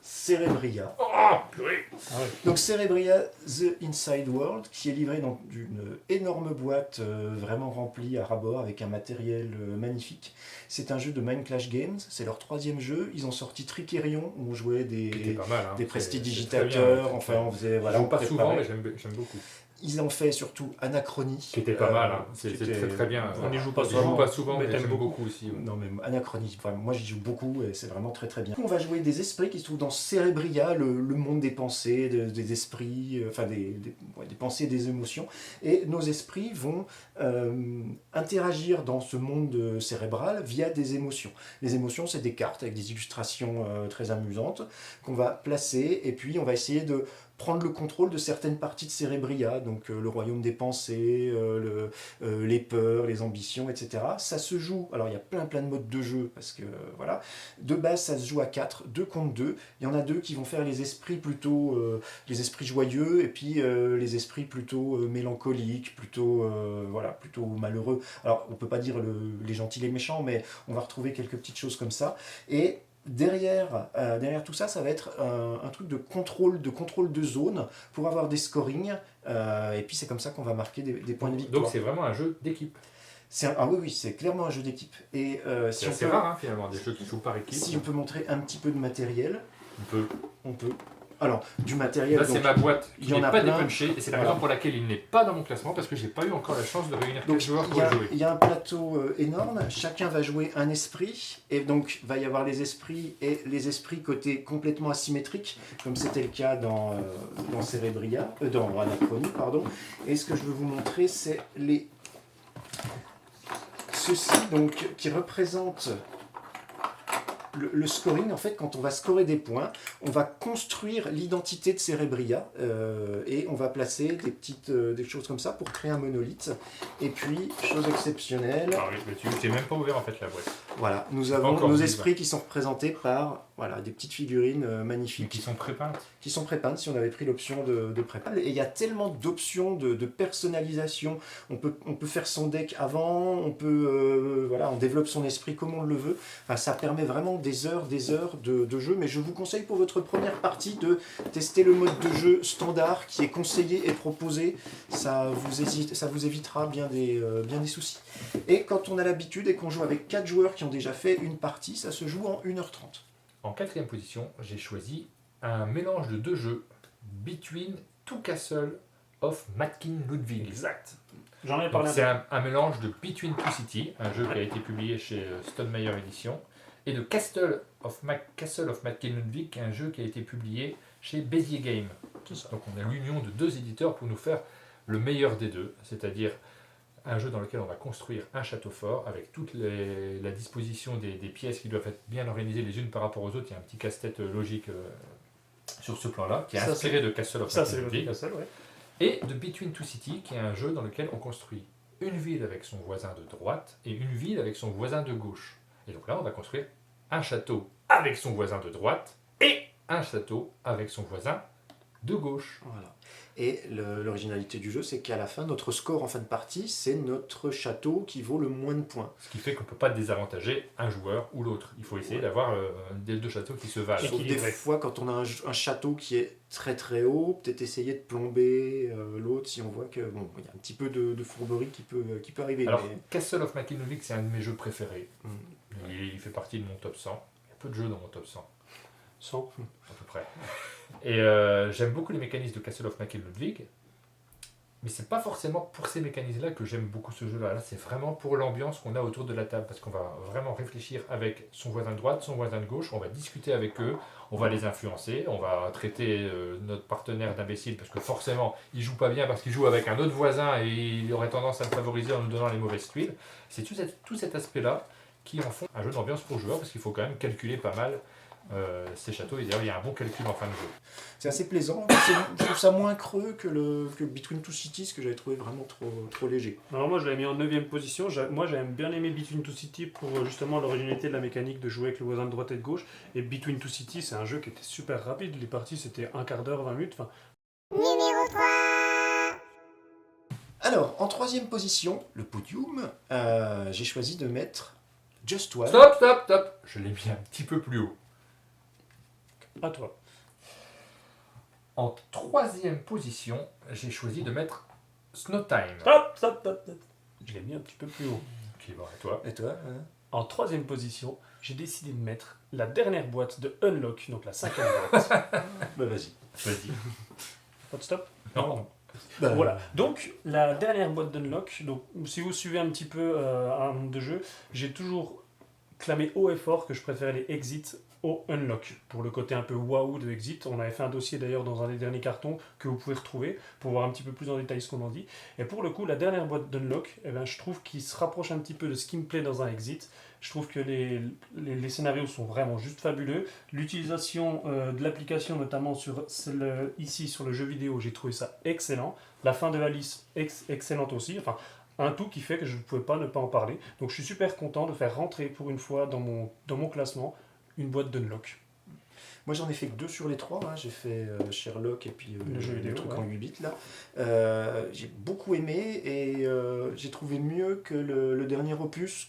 C: Cerebria.
A: Oh, purée.
B: Ah ouais.
C: Donc Cerebria The Inside World, qui est livré dans une énorme boîte vraiment remplie à ras-bord avec un matériel magnifique. C'est un jeu de Mind Clash Games, c'est leur 3e jeu. Ils ont sorti Tricerion où on jouait
A: C'était pas mal. Hein.
C: des
A: C'est très
C: prestidigitateurs,
A: bien.
C: enfin on faisait...
A: Je
C: Voilà,
A: joue
C: on
A: pas
C: préparait.
A: souvent, mais j'aime beaucoup.
C: Ils ont fait surtout Anachronie.
A: Qui était pas mal. Hein.
C: qui
A: C'est
C: était-
A: très bien.
B: On n'y joue pas
A: Je
B: souvent,
A: joue pas souvent,
B: mais
A: mais
B: t'aimes
A: j'aime
B: beaucoup.
A: beaucoup aussi. Ouais.
C: Non mais Anachronie, enfin, moi j'y joue beaucoup et c'est vraiment très très bien. On va jouer des esprits qui se trouvent dans Cerebria, le monde des pensées, des esprits, enfin des pensées, des émotions. Et nos esprits vont interagir dans ce monde cérébral via des émotions. Les émotions, c'est des cartes avec des illustrations très amusantes qu'on va placer, et puis on va essayer de prendre le contrôle de certaines parties de Cerebria, donc le royaume des pensées, les peurs, les ambitions, etc. Ça se joue, alors il y a plein de modes de jeu, parce que voilà, de base ça se joue à 4, 2 contre 2, il y en a 2 qui vont faire les esprits plutôt, les esprits joyeux, et puis les esprits plutôt mélancoliques, plutôt, voilà, plutôt malheureux. Alors on peut pas dire les gentils, les méchants, mais on va retrouver quelques petites choses comme ça, et derrière tout ça, ça va être un truc de contrôle de zone pour avoir des scorings. Et puis c'est comme ça qu'on va marquer des points de victoire.
A: Donc c'est vraiment un jeu d'équipe.
C: Ah oui, c'est clairement un jeu d'équipe. Et si
A: C'est
C: on
A: assez
C: peut,
A: rare hein, finalement, des jeux qui jouent par équipe.
C: si on peut montrer un petit peu de matériel,
A: On peut.
C: Alors, du matériel.
A: Là, c'est
C: donc,
A: ma boîte
C: il
A: qui
C: y en
A: n'est
C: a
A: pas
C: plein.
A: dépunchée, et c'est la
C: Voilà.
A: raison pour laquelle il n'est pas dans mon classement, parce que j'ai pas eu encore la chance de réunir 4
C: Donc,
A: joueurs
C: il
A: pour
C: y, a,
A: le jouer.
C: il y a un plateau énorme, chacun va jouer un esprit, et donc va y avoir les esprits, et les esprits côté complètement asymétriques, comme c'était le cas dans Cerebria, dans Anachronie, pardon. Et ce que je veux vous montrer, c'est ceci, donc, qui représente le scoring. En fait, quand on va scorer des points, on va construire l'identité de Cerebria et on va placer des choses comme ça pour créer un monolithe. Et puis, chose exceptionnelle,
A: Ah oui, mais j'ai même pas ouvert en fait la boîte.
C: voilà, nous
A: Pas
C: avons
A: encore
C: nos
A: vu,
C: esprits qui sont représentés par voilà, des petites figurines
A: Mais
C: magnifiques
A: qui sont prépeintes.
C: qui sont prépeintes si on avait pris l'option de prépa. Et il y a tellement d'options de personnalisation. On peut faire son deck avant, on développe son esprit comme on le veut. Enfin, ça permet vraiment des heures de jeu. Mais je vous conseille pour votre première partie de tester le mode de jeu standard qui est conseillé et proposé. Ça vous évitera bien des soucis. Et quand on a l'habitude et qu'on joue avec 4 joueurs qui ont déjà fait une partie, ça se joue en 1h30.
A: En 4e position, j'ai choisi un mélange de 2 jeux, Between Two Castles of Matkin Ludwig.
B: Exact. J'en ai
A: Donc,
B: parlé un
A: c'est un mélange de Between Two Cities, un jeu qui a été publié chez Stonemeyer Edition, et de Castle of Matkin Ludwig, un jeu qui a été publié chez Bézier Game. Donc on a l'union de 2 éditeurs pour nous faire le meilleur des deux, c'est-à-dire un jeu dans lequel on va construire un château fort avec toute la disposition des pièces qui doivent être bien organisées les unes par rapport aux autres. Il y a un petit casse-tête logique sur ce plan-là, qui est
B: Ça,
A: inspiré de Castle of
B: Ça, c'est
A: Matkin
B: le
A: Ludwig.
B: Castle, ouais.
A: Et de Between Two Cities, qui est un jeu dans lequel on construit une ville avec son voisin de droite et une ville avec son voisin de gauche. Et donc là, on va construire un château avec son voisin de droite et un château avec son voisin de gauche.
C: Voilà. Et l'originalité du jeu, c'est qu'à la fin, notre score en fin de partie, c'est notre château qui vaut le moins de points.
A: Ce qui fait qu'on ne peut pas désavantager un joueur ou l'autre. Il faut essayer d'avoir des 2 châteaux qui se valent.
C: Sauf des
B: Équilibré.
C: fois, quand on a un château qui est très très haut, peut-être essayer de plomber l'autre si on voit que bon, il y a un petit peu de fourberie qui peut arriver.
A: Alors,
C: mais-
A: Castle of Matkin Ludwig, c'est un de mes jeux préférés.
C: Mm.
A: Il fait partie de mon top 100. Il y a peu de jeux dans mon top 100.
B: 100.
A: À peu près. Et j'aime beaucoup les mécanismes de Castle of Matkin Ludwig. Mais c'est pas forcément pour ces mécanismes-là que j'aime beaucoup ce jeu-là. Là, c'est vraiment pour l'ambiance qu'on a autour de la table, parce qu'on va vraiment réfléchir avec son voisin de droite, son voisin de gauche, on va discuter avec eux, on va les influencer, on va traiter notre partenaire d'imbécile, parce que forcément, il joue pas bien parce qu'il joue avec un autre voisin et il aurait tendance à le favoriser en nous donnant les mauvaises tuiles. C'est tout cet aspect-là qui en font un jeu d'ambiance pour joueurs, parce qu'il faut quand même calculer pas mal ces châteaux, et d'ailleurs il y a un bon calcul en fin de jeu.
C: C'est assez plaisant. Je trouve ça moins creux que Between Two Cities, que j'avais trouvé vraiment trop léger.
B: Alors moi je l'avais mis en 9ème position. Moi j'avais bien aimé Between Two Cities pour justement l'originalité de la mécanique de jouer avec le voisin de droite et de gauche. Et Between Two Cities c'est un jeu qui était super rapide. Les parties c'était un quart d'heure, 20 minutes. Enfin,
D: Numéro 3.
C: Alors, en 3e position, le podium, j'ai choisi de mettre Just One.
A: Stop. Je l'ai mis un petit peu plus haut.
B: à toi.
A: En 3e position, j'ai choisi de mettre Snow Time.
B: Stop. Je l'ai mis un petit peu plus haut.
A: Ok, bon, et toi?
C: Et toi hein
B: En 3ème position, j'ai décidé de mettre la dernière boîte de Unlock, donc la 5e boîte.
C: Bah vas-y.
A: Vas-y.
B: Pas de stop?
A: Non.
C: Bah,
B: Voilà, donc la dernière boîte d'Unlock, donc si vous suivez un petit peu un nombre de jeux, j'ai toujours clamé haut et fort que je préférais les Exit au Unlock. Pour le côté un peu waouh de Exit, on avait fait un dossier d'ailleurs dans un des derniers cartons que vous pouvez retrouver pour voir un petit peu plus en détail ce qu'on en dit. Et pour le coup, la dernière boîte d'Unlock, eh ben, je trouve qu'il se rapproche un petit peu de ce qui me plaît dans un Exit. Je trouve que les scénarios sont vraiment juste fabuleux. L'utilisation de l'application, notamment ici sur le jeu vidéo, j'ai trouvé ça excellent. La fin de Alice, excellente aussi. Enfin, un tout qui fait que je ne pouvais pas ne pas en parler. Donc je suis super content de faire rentrer pour une fois dans mon classement une boîte d'Unlock.
C: Moi j'en ai fait que 2 sur les 3, hein. J'ai fait Sherlock et puis
B: Le jeu vidéo,
C: truc
B: ouais.
C: en 8 bits là. J'ai beaucoup aimé et j'ai trouvé mieux que le dernier opus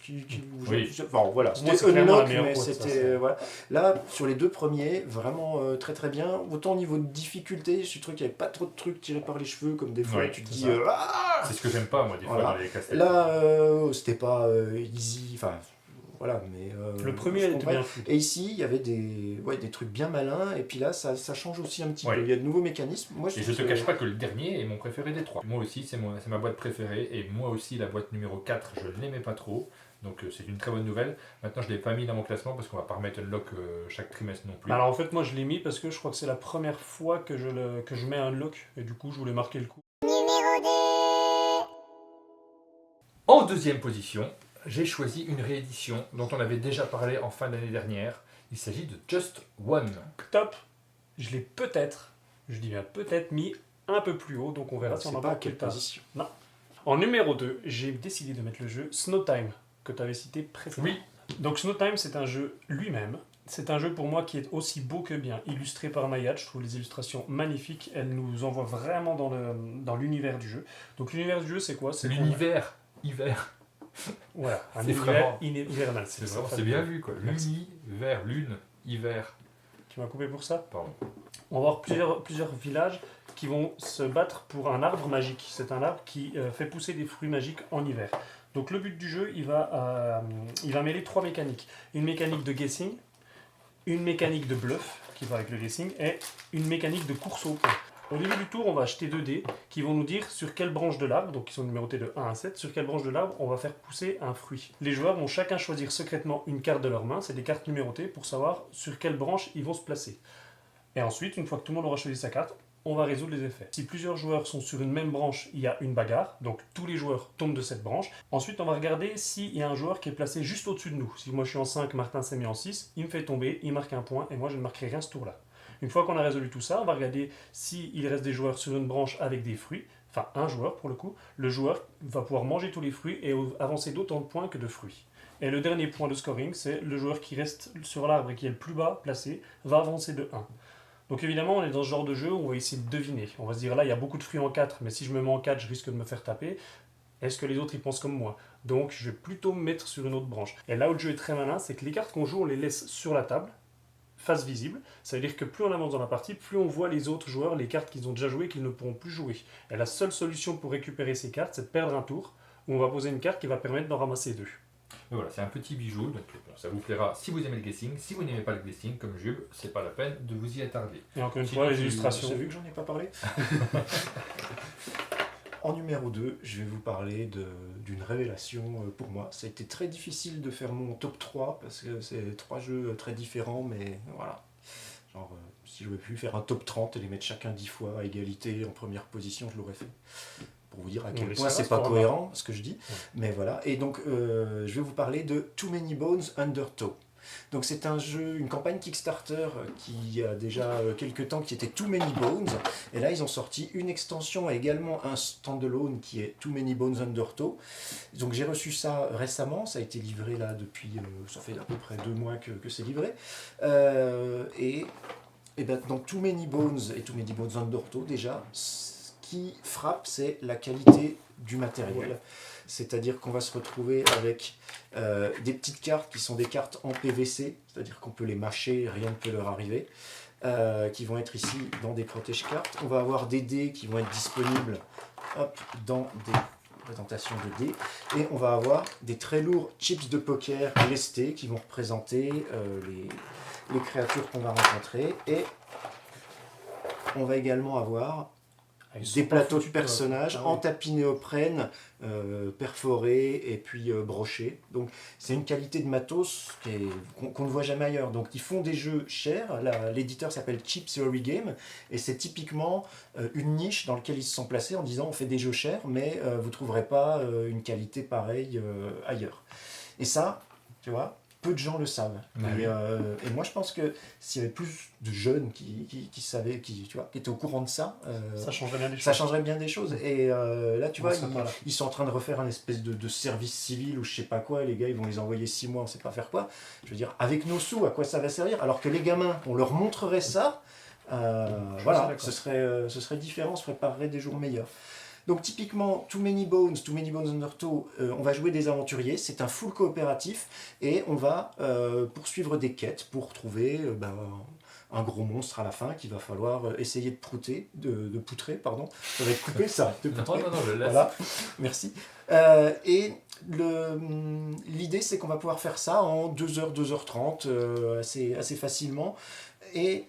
A: Oui.
C: Enfin voilà,
B: Moi, c'est
C: c'était
B: clairement la
C: Unlock,
B: meilleure
C: mais
B: boîte, ça,
C: c'était
B: c'est-
C: voilà. Là sur les 2 premiers, vraiment très bien. Autant au niveau de difficulté, je trouve qu'il n'y avait pas trop de trucs tirés par les cheveux comme des fois
A: Ouais,
C: tu te
A: c'est
C: dis
A: ça.
C: ah
A: C'est ce que j'aime pas, moi, des fois,
C: Voilà.
A: dans les casse-têtes.
C: Là c'était pas easy, enfin voilà, mais
B: Le premier
C: je
B: était
C: comprends.
B: bien foutu.
C: Et ici, il y avait des trucs bien malins, et puis là, ça change aussi un petit
A: Ouais.
C: peu. Il y a de nouveaux mécanismes. Moi,
A: Et je te cache pas que le dernier est mon préféré des 3. Moi aussi, c'est ma boîte préférée. Et moi aussi, la boîte numéro 4, je ne l'aimais pas trop. Donc c'est une très bonne nouvelle. Maintenant, je ne l'ai pas mis dans mon classement parce qu'on va pas remettre Unlock chaque trimestre non plus.
B: Alors en fait, moi je l'ai mis parce que je crois que c'est la première fois que je mets un Unlock. Et du coup, je voulais marquer le coup.
D: Numéro 2.
A: En 2e position, j'ai choisi une réédition dont on avait déjà parlé en fin d'année dernière. Il s'agit de Just One.
B: Top. Je l'ai peut-être, je dis bien peut-être, mis un peu plus haut. Donc on verra si on
C: c'est
B: en
C: pas à
B: parle
C: quelle
B: plus tard.
C: position.
B: En numéro 2, j'ai décidé de mettre le jeu Snow Time, que tu avais cité précédemment.
A: Oui,
B: Donc Snow Time, c'est un jeu lui-même. C'est un jeu pour moi qui est aussi beau que bien, illustré par Nayad. Je trouve les illustrations magnifiques. Elles nous envoient vraiment dans l'univers du jeu. Donc l'univers du jeu, c'est quoi?
A: c'est
B: qu'on a-
A: l'univers. Hiver.
B: Voilà, un
A: C'est
B: univers
A: vraiment-
B: hivernal.
A: C'est bien vu, quoi. L'univers, lune, hiver.
B: Tu m'as coupé pour ça?
A: Pardon.
B: On va avoir plusieurs villages qui vont se battre pour un arbre magique. C'est un arbre qui fait pousser des fruits magiques en hiver. Donc le but du jeu, il va mêler 3 mécaniques. Une mécanique de guessing, une mécanique de bluff, qui va avec le guessing, et une mécanique de course au point. Au début du tour, on va acheter 2 dés qui vont nous dire sur quelle branche de l'arbre, donc qui sont numérotés de 1 à 7, sur quelle branche de l'arbre on va faire pousser un fruit. Les joueurs vont chacun choisir secrètement une carte de leur main, c'est des cartes numérotées, pour savoir sur quelle branche ils vont se placer. Et ensuite, une fois que tout le monde aura choisi sa carte, on va résoudre les effets. Si plusieurs joueurs sont sur une même branche, il y a une bagarre, donc tous les joueurs tombent de cette branche. Ensuite, on va regarder s'il y a un joueur qui est placé juste au-dessus de nous. Si moi je suis en 5, Martin s'est mis en 6, il me fait tomber, il marque un point, et moi je ne marquerai rien ce tour-là. Une fois qu'on a résolu tout ça, on va regarder s'il reste des joueurs sur une branche avec des fruits, enfin un joueur pour le coup. Le joueur va pouvoir manger tous les fruits et avancer d'autant de points que de fruits. Et le dernier point de scoring, c'est le joueur qui reste sur l'arbre et qui est le plus bas placé, va avancer de 1. Donc évidemment, on est dans ce genre de jeu où on va essayer de deviner. On va se dire là, il y a beaucoup de fruits en 4, mais si je me mets en 4, je risque de me faire taper. Est-ce que les autres ils pensent comme moi? Donc je vais plutôt me mettre sur une autre branche. Et là où le jeu est très malin, c'est que les cartes qu'on joue, on les laisse sur la table, face visible. Ça veut dire que plus on avance dans la partie, plus on voit les autres joueurs, les cartes qu'ils ont déjà jouées et qu'ils ne pourront plus jouer. Et la seule solution pour récupérer ces cartes, c'est de perdre un tour, où on va poser une carte qui va permettre d'en ramasser 2.
A: Mais voilà, c'est un petit bijou, donc bon, ça vous plaira si vous aimez le guessing. Si vous n'aimez pas le guessing, comme Jules, c'est pas la peine de vous y attarder.
B: Et encore une
A: Sinon,
B: fois, les
A: tu-
B: illustrations.
C: J'ai vu que j'en ai pas parlé. En numéro 2, je vais vous parler d'une révélation pour moi. Ça a été très difficile de faire mon top 3 parce que c'est 3 jeux très différents, mais voilà. Genre, si j'aurais pu faire un top 30 et les mettre chacun 10 fois à égalité en première position, je l'aurais fait. Pour vous dire à quel point c'est pas cohérent ce que je dis. Ouais. Mais voilà. Et donc, je vais vous parler de Too Many Bones Undertow. Donc c'est un jeu, une campagne Kickstarter qui a déjà quelques temps, qui était Too Many Bones. Et là, ils ont sorti une extension et également un standalone qui est Too Many Bones Undertow. Donc j'ai reçu ça récemment, ça a été livré là depuis, ça fait à peu près 2 mois que c'est livré. Et ben, dans Too Many Bones et Too Many Bones Undertow, déjà, ce qui frappe, c'est la qualité du matériel. Ouais. C'est-à-dire qu'on va se retrouver avec des petites cartes qui sont des cartes en PVC, c'est-à-dire qu'on peut les mâcher, rien ne peut leur arriver, qui vont être ici dans des protège-cartes. On va avoir des dés qui vont être disponibles dans des présentations de dés. Et on va avoir des très lourds chips de poker lestés qui vont représenter les créatures qu'on va rencontrer. Et on va également avoir des plateaux de personnages en tapis néoprène, perforés et puis brochés. Donc c'est une qualité de matos qu'on ne voit jamais ailleurs. Donc ils font des jeux chers. L'éditeur s'appelle Cheap Theory Game et c'est typiquement une niche dans laquelle ils se sont placés en disant on fait des jeux chers mais vous ne trouverez pas une qualité pareille ailleurs. Et ça, tu vois, peu de gens le savent. Et moi, je pense que s'il y avait plus de jeunes qui savaient, qui étaient au courant de ça,
B: ça changerait bien des choses.
C: Ça changerait bien des choses. Et là, tu vois, ils sont en train de refaire un espèce de service civil ou je sais pas quoi. Les gars, ils vont les envoyer 6 mois, on sait pas faire quoi. Je veux dire, avec nos sous, à quoi ça va servir? Alors que les gamins, on leur montrerait ça. Voilà, ce serait différent, on se préparerait des jours meilleurs. Donc typiquement, Too Many Bones Undertow, on va jouer des aventuriers, c'est un full coopératif et on va poursuivre des quêtes pour trouver un gros monstre à la fin qu'il va falloir essayer de poutrer, pardon. Ça va être coupé ça, de poutrer.
A: Non, je laisse.
C: Voilà, merci. Et l'idée c'est qu'on va pouvoir faire ça en 2h, 2h30, assez facilement. Et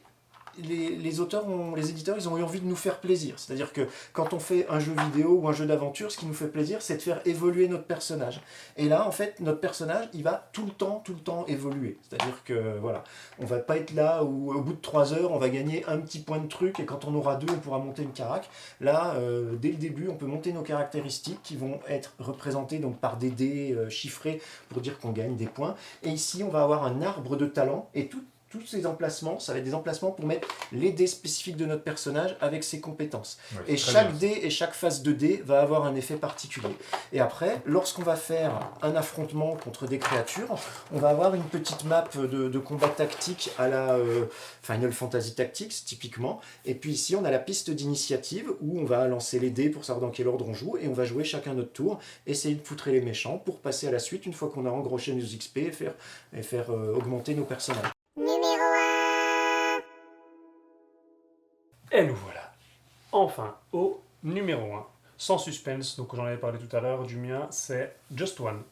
C: les auteurs, les éditeurs, ils ont eu envie de nous faire plaisir. C'est-à-dire que quand on fait un jeu vidéo ou un jeu d'aventure, ce qui nous fait plaisir, c'est de faire évoluer notre personnage. Et là, en fait, notre personnage, il va tout le temps évoluer. C'est-à-dire que, voilà, on va pas être là où, au bout de 3 heures, on va gagner un petit point de truc et quand on aura 2, on pourra monter une carac. Là, dès le début, on peut monter nos caractéristiques qui vont être représentées donc, par des dés chiffrés pour dire qu'on gagne des points. Et ici, on va avoir un arbre de talent et tous ces emplacements, ça va être des emplacements pour mettre les dés spécifiques de notre personnage avec ses compétences. Ouais, et chaque dé et chaque phase de dé va avoir un effet particulier. Et après, lorsqu'on va faire un affrontement contre des créatures, on va avoir une petite map de combat tactique à la Final Fantasy Tactics, typiquement. Et puis ici, on a la piste d'initiative où on va lancer les dés pour savoir dans quel ordre on joue et on va jouer chacun notre tour, essayer de poutrer les méchants pour passer à la suite une fois qu'on a engroché nos XP et faire augmenter nos personnages.
B: Et nous voilà, enfin, au numéro 1. Sans suspense, donc j'en avais parlé tout à l'heure, du mien, c'est Just One.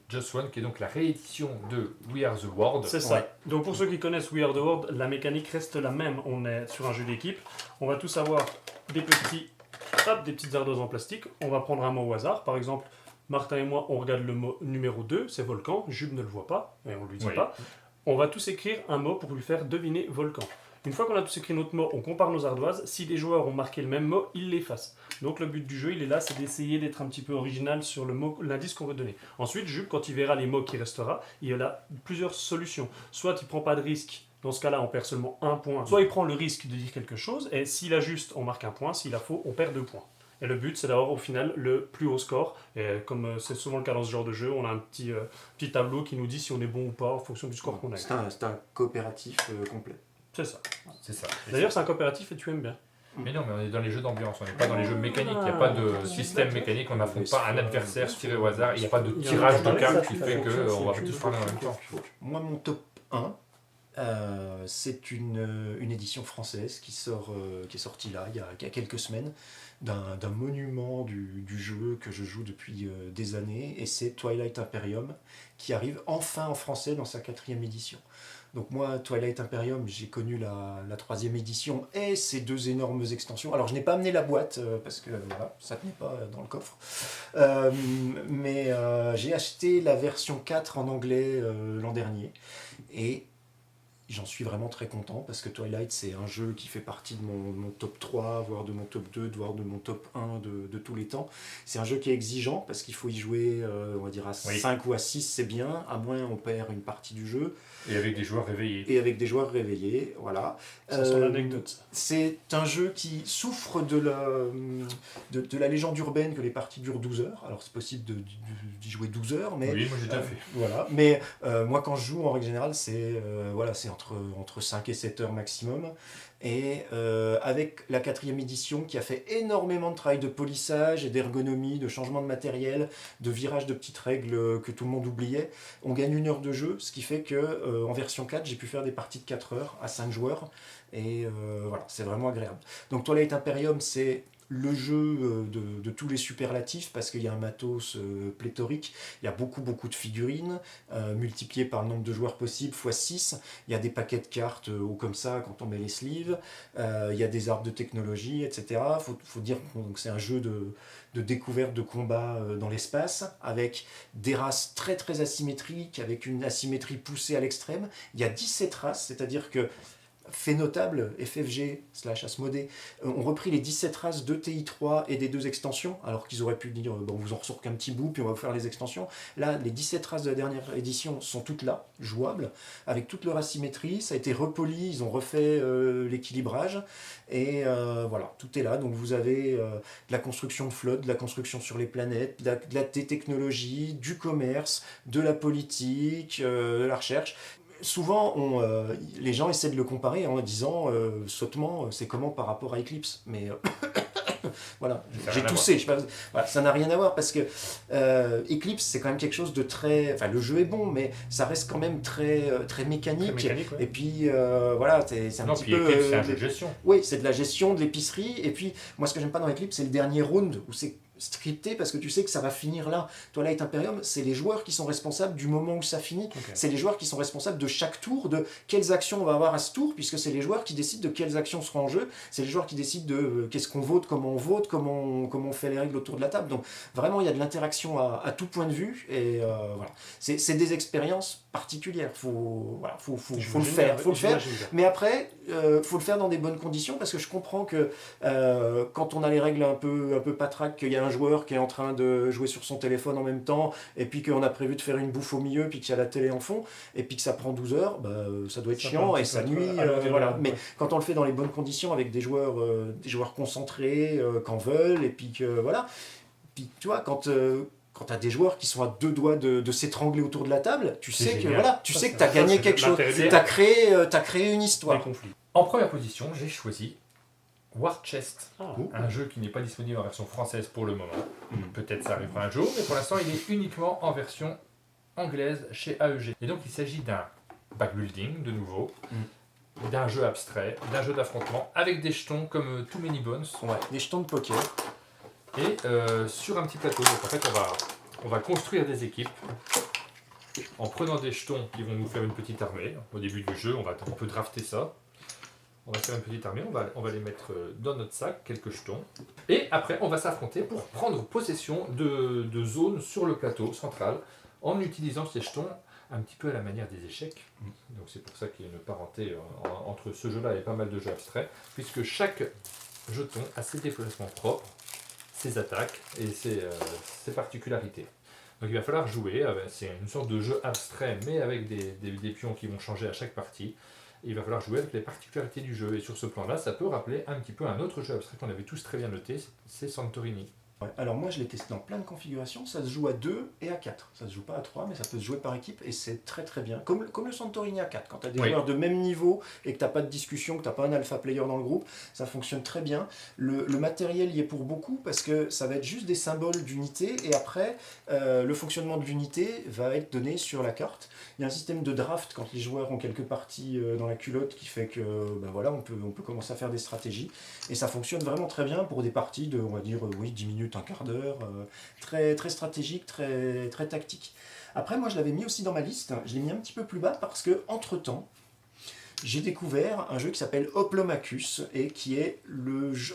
A: Just One, qui est donc la réédition de We Are the World.
B: C'est ça. Ouais. Donc pour ceux qui connaissent We Are the World, la mécanique reste la même. On est sur un jeu d'équipe. On va tous avoir des petites ardeuses en plastique. On va prendre un mot au hasard. Par exemple, Martin et moi, on regarde le mot numéro 2, c'est volcan. Jules ne le voit pas, et on ne lui dit pas. On va tous écrire un mot pour lui faire deviner volcan. Une fois qu'on a tous écrit notre mot, on compare nos ardoises. Si les joueurs ont marqué le même mot, ils l'effacent. Donc le but du jeu, il est là, c'est d'essayer d'être un petit peu original sur le mot, l'indice qu'on veut donner. Ensuite, Jules, quand il verra les mots qui restera, il y a plusieurs solutions. Soit il ne prend pas de risque, dans ce cas-là, on perd seulement 1 point. Soit il prend le risque de dire quelque chose, et s'il a juste, on marque 1 point. S'il a faux, on perd 2 points. Et le but, c'est d'avoir au final le plus haut score. Et comme c'est souvent le cas dans ce genre de jeu, on a un petit tableau qui nous dit si on est bon ou pas en fonction du score qu'on a.
C: C'est un coopératif complet.
B: C'est ça.
A: C'est ça.
B: D'ailleurs, c'est un coopératif et tu aimes bien.
A: Mais non, mais on est dans les jeux d'ambiance, on n'est pas dans les jeux mécaniques, il n'y a pas de système mécanique, on n'affronte pas un adversaire tiré au hasard, il n'y a pas de tirage de cartes qui fait qu'on va tous parler en même temps.
C: Moi, mon top 1, C'est une édition française qui est sortie là, il y a quelques semaines, d'un monument du jeu que je joue depuis des années, et c'est Twilight Imperium, qui arrive enfin en français dans sa 4e édition. Donc moi, Twilight Imperium, j'ai connu la 3e édition et ces 2 énormes extensions. Alors je n'ai pas amené la boîte, parce que voilà, ça ne tenait pas dans le coffre. Mais j'ai acheté la version 4 en anglais l'an dernier. Et j'en suis vraiment très content parce que Twilight, c'est un jeu qui fait partie de mon top 3, voire de mon top 2, voire de mon top 1 de tous les temps. C'est un jeu qui est exigeant parce qu'il faut y jouer, on va dire, à 5 ou à 6, c'est bien. À moins, on perd une partie du jeu.
A: Et avec des joueurs réveillés.
C: Et avec des joueurs réveillés, voilà.
B: Ça sent l'anecdote.
C: C'est un jeu qui souffre de la légende urbaine que les parties durent 12 heures. Alors c'est possible d'y jouer 12 heures, mais...
A: Oui, moi j'ai déjà fait.
C: Voilà. Mais moi quand je joue, en règle générale, c'est entre 5 et 7 heures maximum. Et avec la 4e édition qui a fait énormément de travail de polissage et d'ergonomie, de changement de matériel, de virage de petites règles que tout le monde oubliait, on gagne 1 heure de jeu, ce qui fait que en version 4, j'ai pu faire des parties de 4 heures à 5 joueurs. Et voilà, c'est vraiment agréable. Donc Twilight Imperium, c'est le jeu de tous les superlatifs parce qu'il y a un matos pléthorique, il y a beaucoup de figurines multipliées par le nombre de joueurs possible x 6, il y a des paquets de cartes hauts comme ça quand on met les sleeves, il y a des arbres de technologie, etc. Faut dire que c'est un jeu de découverte de combat dans l'espace avec des races très asymétriques, avec une asymétrie poussée à l'extrême. Il y a 17 races, c'est-à-dire que fait notable, FFG/Asmodée ont repris les 17 races de TI3 et des 2 extensions, alors qu'ils auraient pu dire bon, vous en ressort qu'un petit bout, puis on va vous faire les extensions. Là, les 17 races de la dernière édition sont toutes là, jouables, avec toute leur asymétrie. Ça a été repoli, ils ont refait l'équilibrage, et voilà, tout est là. Donc vous avez de la construction de flotte, de la construction sur les planètes, de la technologie, du commerce, de la politique, de la recherche. Souvent, les gens essaient de le comparer en disant sautement, c'est comment par rapport à Eclipse. Mais voilà, j'ai toussé. Voilà, ça n'a rien à voir parce que Eclipse, c'est quand même quelque chose de très. Enfin, le jeu est bon, mais ça reste quand même très mécanique.
B: Très mécanique, ouais.
C: Et puis voilà, c'est un petit peu.
A: Eclipse, c'est un jeu de gestion.
C: Oui, c'est de la gestion de l'épicerie. Et puis, moi, ce que j'aime pas dans Eclipse, c'est le dernier round où c'est scripté parce que tu sais que ça va finir là. Twilight Imperium, c'est les joueurs qui sont responsables du moment où ça finit. Okay. C'est les joueurs qui sont responsables de chaque tour, de quelles actions on va avoir à ce tour, puisque c'est les joueurs qui décident de quelles actions seront en jeu. C'est les joueurs qui décident de qu'est-ce qu'on vote, comment on fait les règles autour de la table. Donc vraiment, il y a de l'interaction à tout point de vue. Et voilà. C'est des expériences particulières. Faut le faire. Mais après, faut le faire dans des bonnes conditions parce que je comprends que quand on a les règles un peu patraques, qu'il y a un joueur qui est en train de jouer sur son téléphone en même temps, et puis qu'on a prévu de faire une bouffe au milieu, puis qu'il y a la télé en fond, et puis que ça prend 12 heures, ça doit être chiant et ça nuit. Voilà. Mais quand on le fait dans les bonnes conditions, avec des joueurs concentrés, qu'en veulent, et puis que voilà. Puis tu vois, quand tu as des joueurs qui sont à 2 doigts de s'étrangler autour de la table, tu sais que tu as gagné quelque chose. Tu as créé une histoire.
A: En première position, j'ai choisi War Chest, un jeu qui n'est pas disponible en version française pour le moment. Peut-être ça arrivera un jour, mais pour l'instant il est uniquement en version anglaise chez AEG. Et donc il s'agit d'un backbuilding de nouveau, d'un jeu abstrait, d'un jeu d'affrontement avec des jetons comme Too Many Bones.
C: Ouais, des jetons de poker.
A: Et sur un petit plateau, donc en fait on va construire des équipes en prenant des jetons qui vont nous faire une petite armée. Au début du jeu, on peut drafter ça. On va faire une petite armée, on va les mettre dans notre sac, quelques jetons. Et après, on va s'affronter pour prendre possession de zones sur le plateau central en utilisant ces jetons un petit peu à la manière des échecs. Donc c'est pour ça qu'il y a une parenté entre ce jeu-là et pas mal de jeux abstraits, puisque chaque jeton a ses déplacements propres, ses attaques et ses particularités. Donc il va falloir jouer, c'est une sorte de jeu abstrait, mais avec des pions qui vont changer à chaque partie. Il va falloir jouer avec les particularités du jeu. Et sur ce plan-là, ça peut rappeler un petit peu un autre jeu abstrait qu'on avait tous très bien noté, c'est Santorini.
C: Ouais, alors moi je l'ai testé dans plein de configurations, ça se joue à 2 et à 4. Ça se joue pas à 3 mais ça peut se jouer par équipe et c'est très très bien. Comme le Santorini à 4, quand tu as des
A: Oui.
C: joueurs de même niveau et que tu n'as pas de discussion, que tu n'as pas un alpha player dans le groupe, ça fonctionne très bien. Le matériel y est pour beaucoup parce que ça va être juste des symboles d'unité et après le fonctionnement de l'unité va être donné sur la carte. Il y a un système de draft quand les joueurs ont quelques parties dans la culotte qui fait que voilà, on peut commencer à faire des stratégies et ça fonctionne vraiment très bien pour des parties de, on va dire, 10 minutes, un quart d'heure, très, très stratégique, très, très tactique. Après, moi, je l'avais mis aussi dans ma liste. Je l'ai mis un petit peu plus bas parce que, entre-temps, j'ai découvert un jeu qui s'appelle Hoplomachus et qui est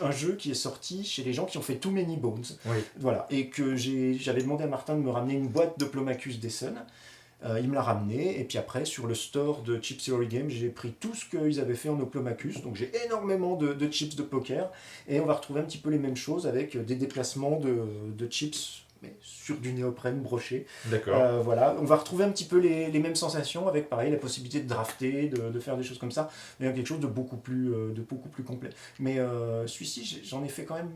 C: un jeu qui est sorti chez les gens qui ont fait Too Many Bones.
A: Oui.
C: Voilà. Et que j'avais demandé à Martin de me ramener une boîte d'Hoplomachus d'Essen. Il me l'a ramené, et puis après, sur le store de Chips Theory Game, j'ai pris tout ce qu'ils avaient fait en Hoplomachus, donc j'ai énormément de chips de poker, et on va retrouver un petit peu les mêmes choses avec des déplacements de chips, mais sur du néoprène broché.
A: D'accord.
C: Voilà, on va retrouver un petit peu les mêmes sensations, avec pareil, la possibilité de drafter, de faire des choses comme ça, mais avec quelque chose de beaucoup plus complet. Mais celui-ci, j'en ai fait quand même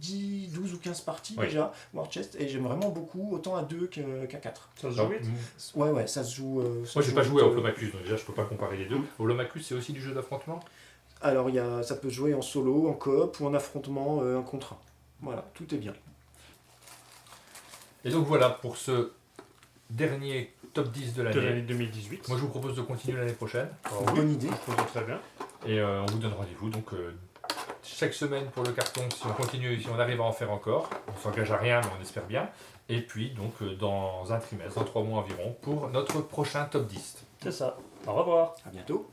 C: 12 ou 15 parties
A: Oui.
C: déjà, War Chest, et j'aime vraiment beaucoup, autant à 2 qu'à 4.
B: Ça se joue
A: Alors,
B: vite.
C: Ouais, ça se joue.
A: moi, j'ai pas joué à Hoplomachus, donc déjà, je peux pas comparer les deux.
C: Mm.
A: Hoplomachus, c'est aussi du jeu d'affrontement?
C: Alors, ça peut se jouer en solo, en coop ou en affrontement 1 contre 1. Voilà, tout est bien.
A: Et donc voilà pour ce dernier top 10 de
B: De
A: l'année.
B: l'année 2018.
A: Moi, je vous propose de continuer l'année prochaine.
B: Alors, oui,
C: Bonne idée.
B: je trouve ça très bien.
A: Et on vous donne rendez-vous donc chaque semaine pour le carton, si on continue, si on arrive à en faire encore. On s'engage à rien, mais on espère bien. Et puis donc dans un trimestre, dans 3 mois environ, pour notre prochain top 10.
B: C'est ça. Au revoir.
C: À bientôt.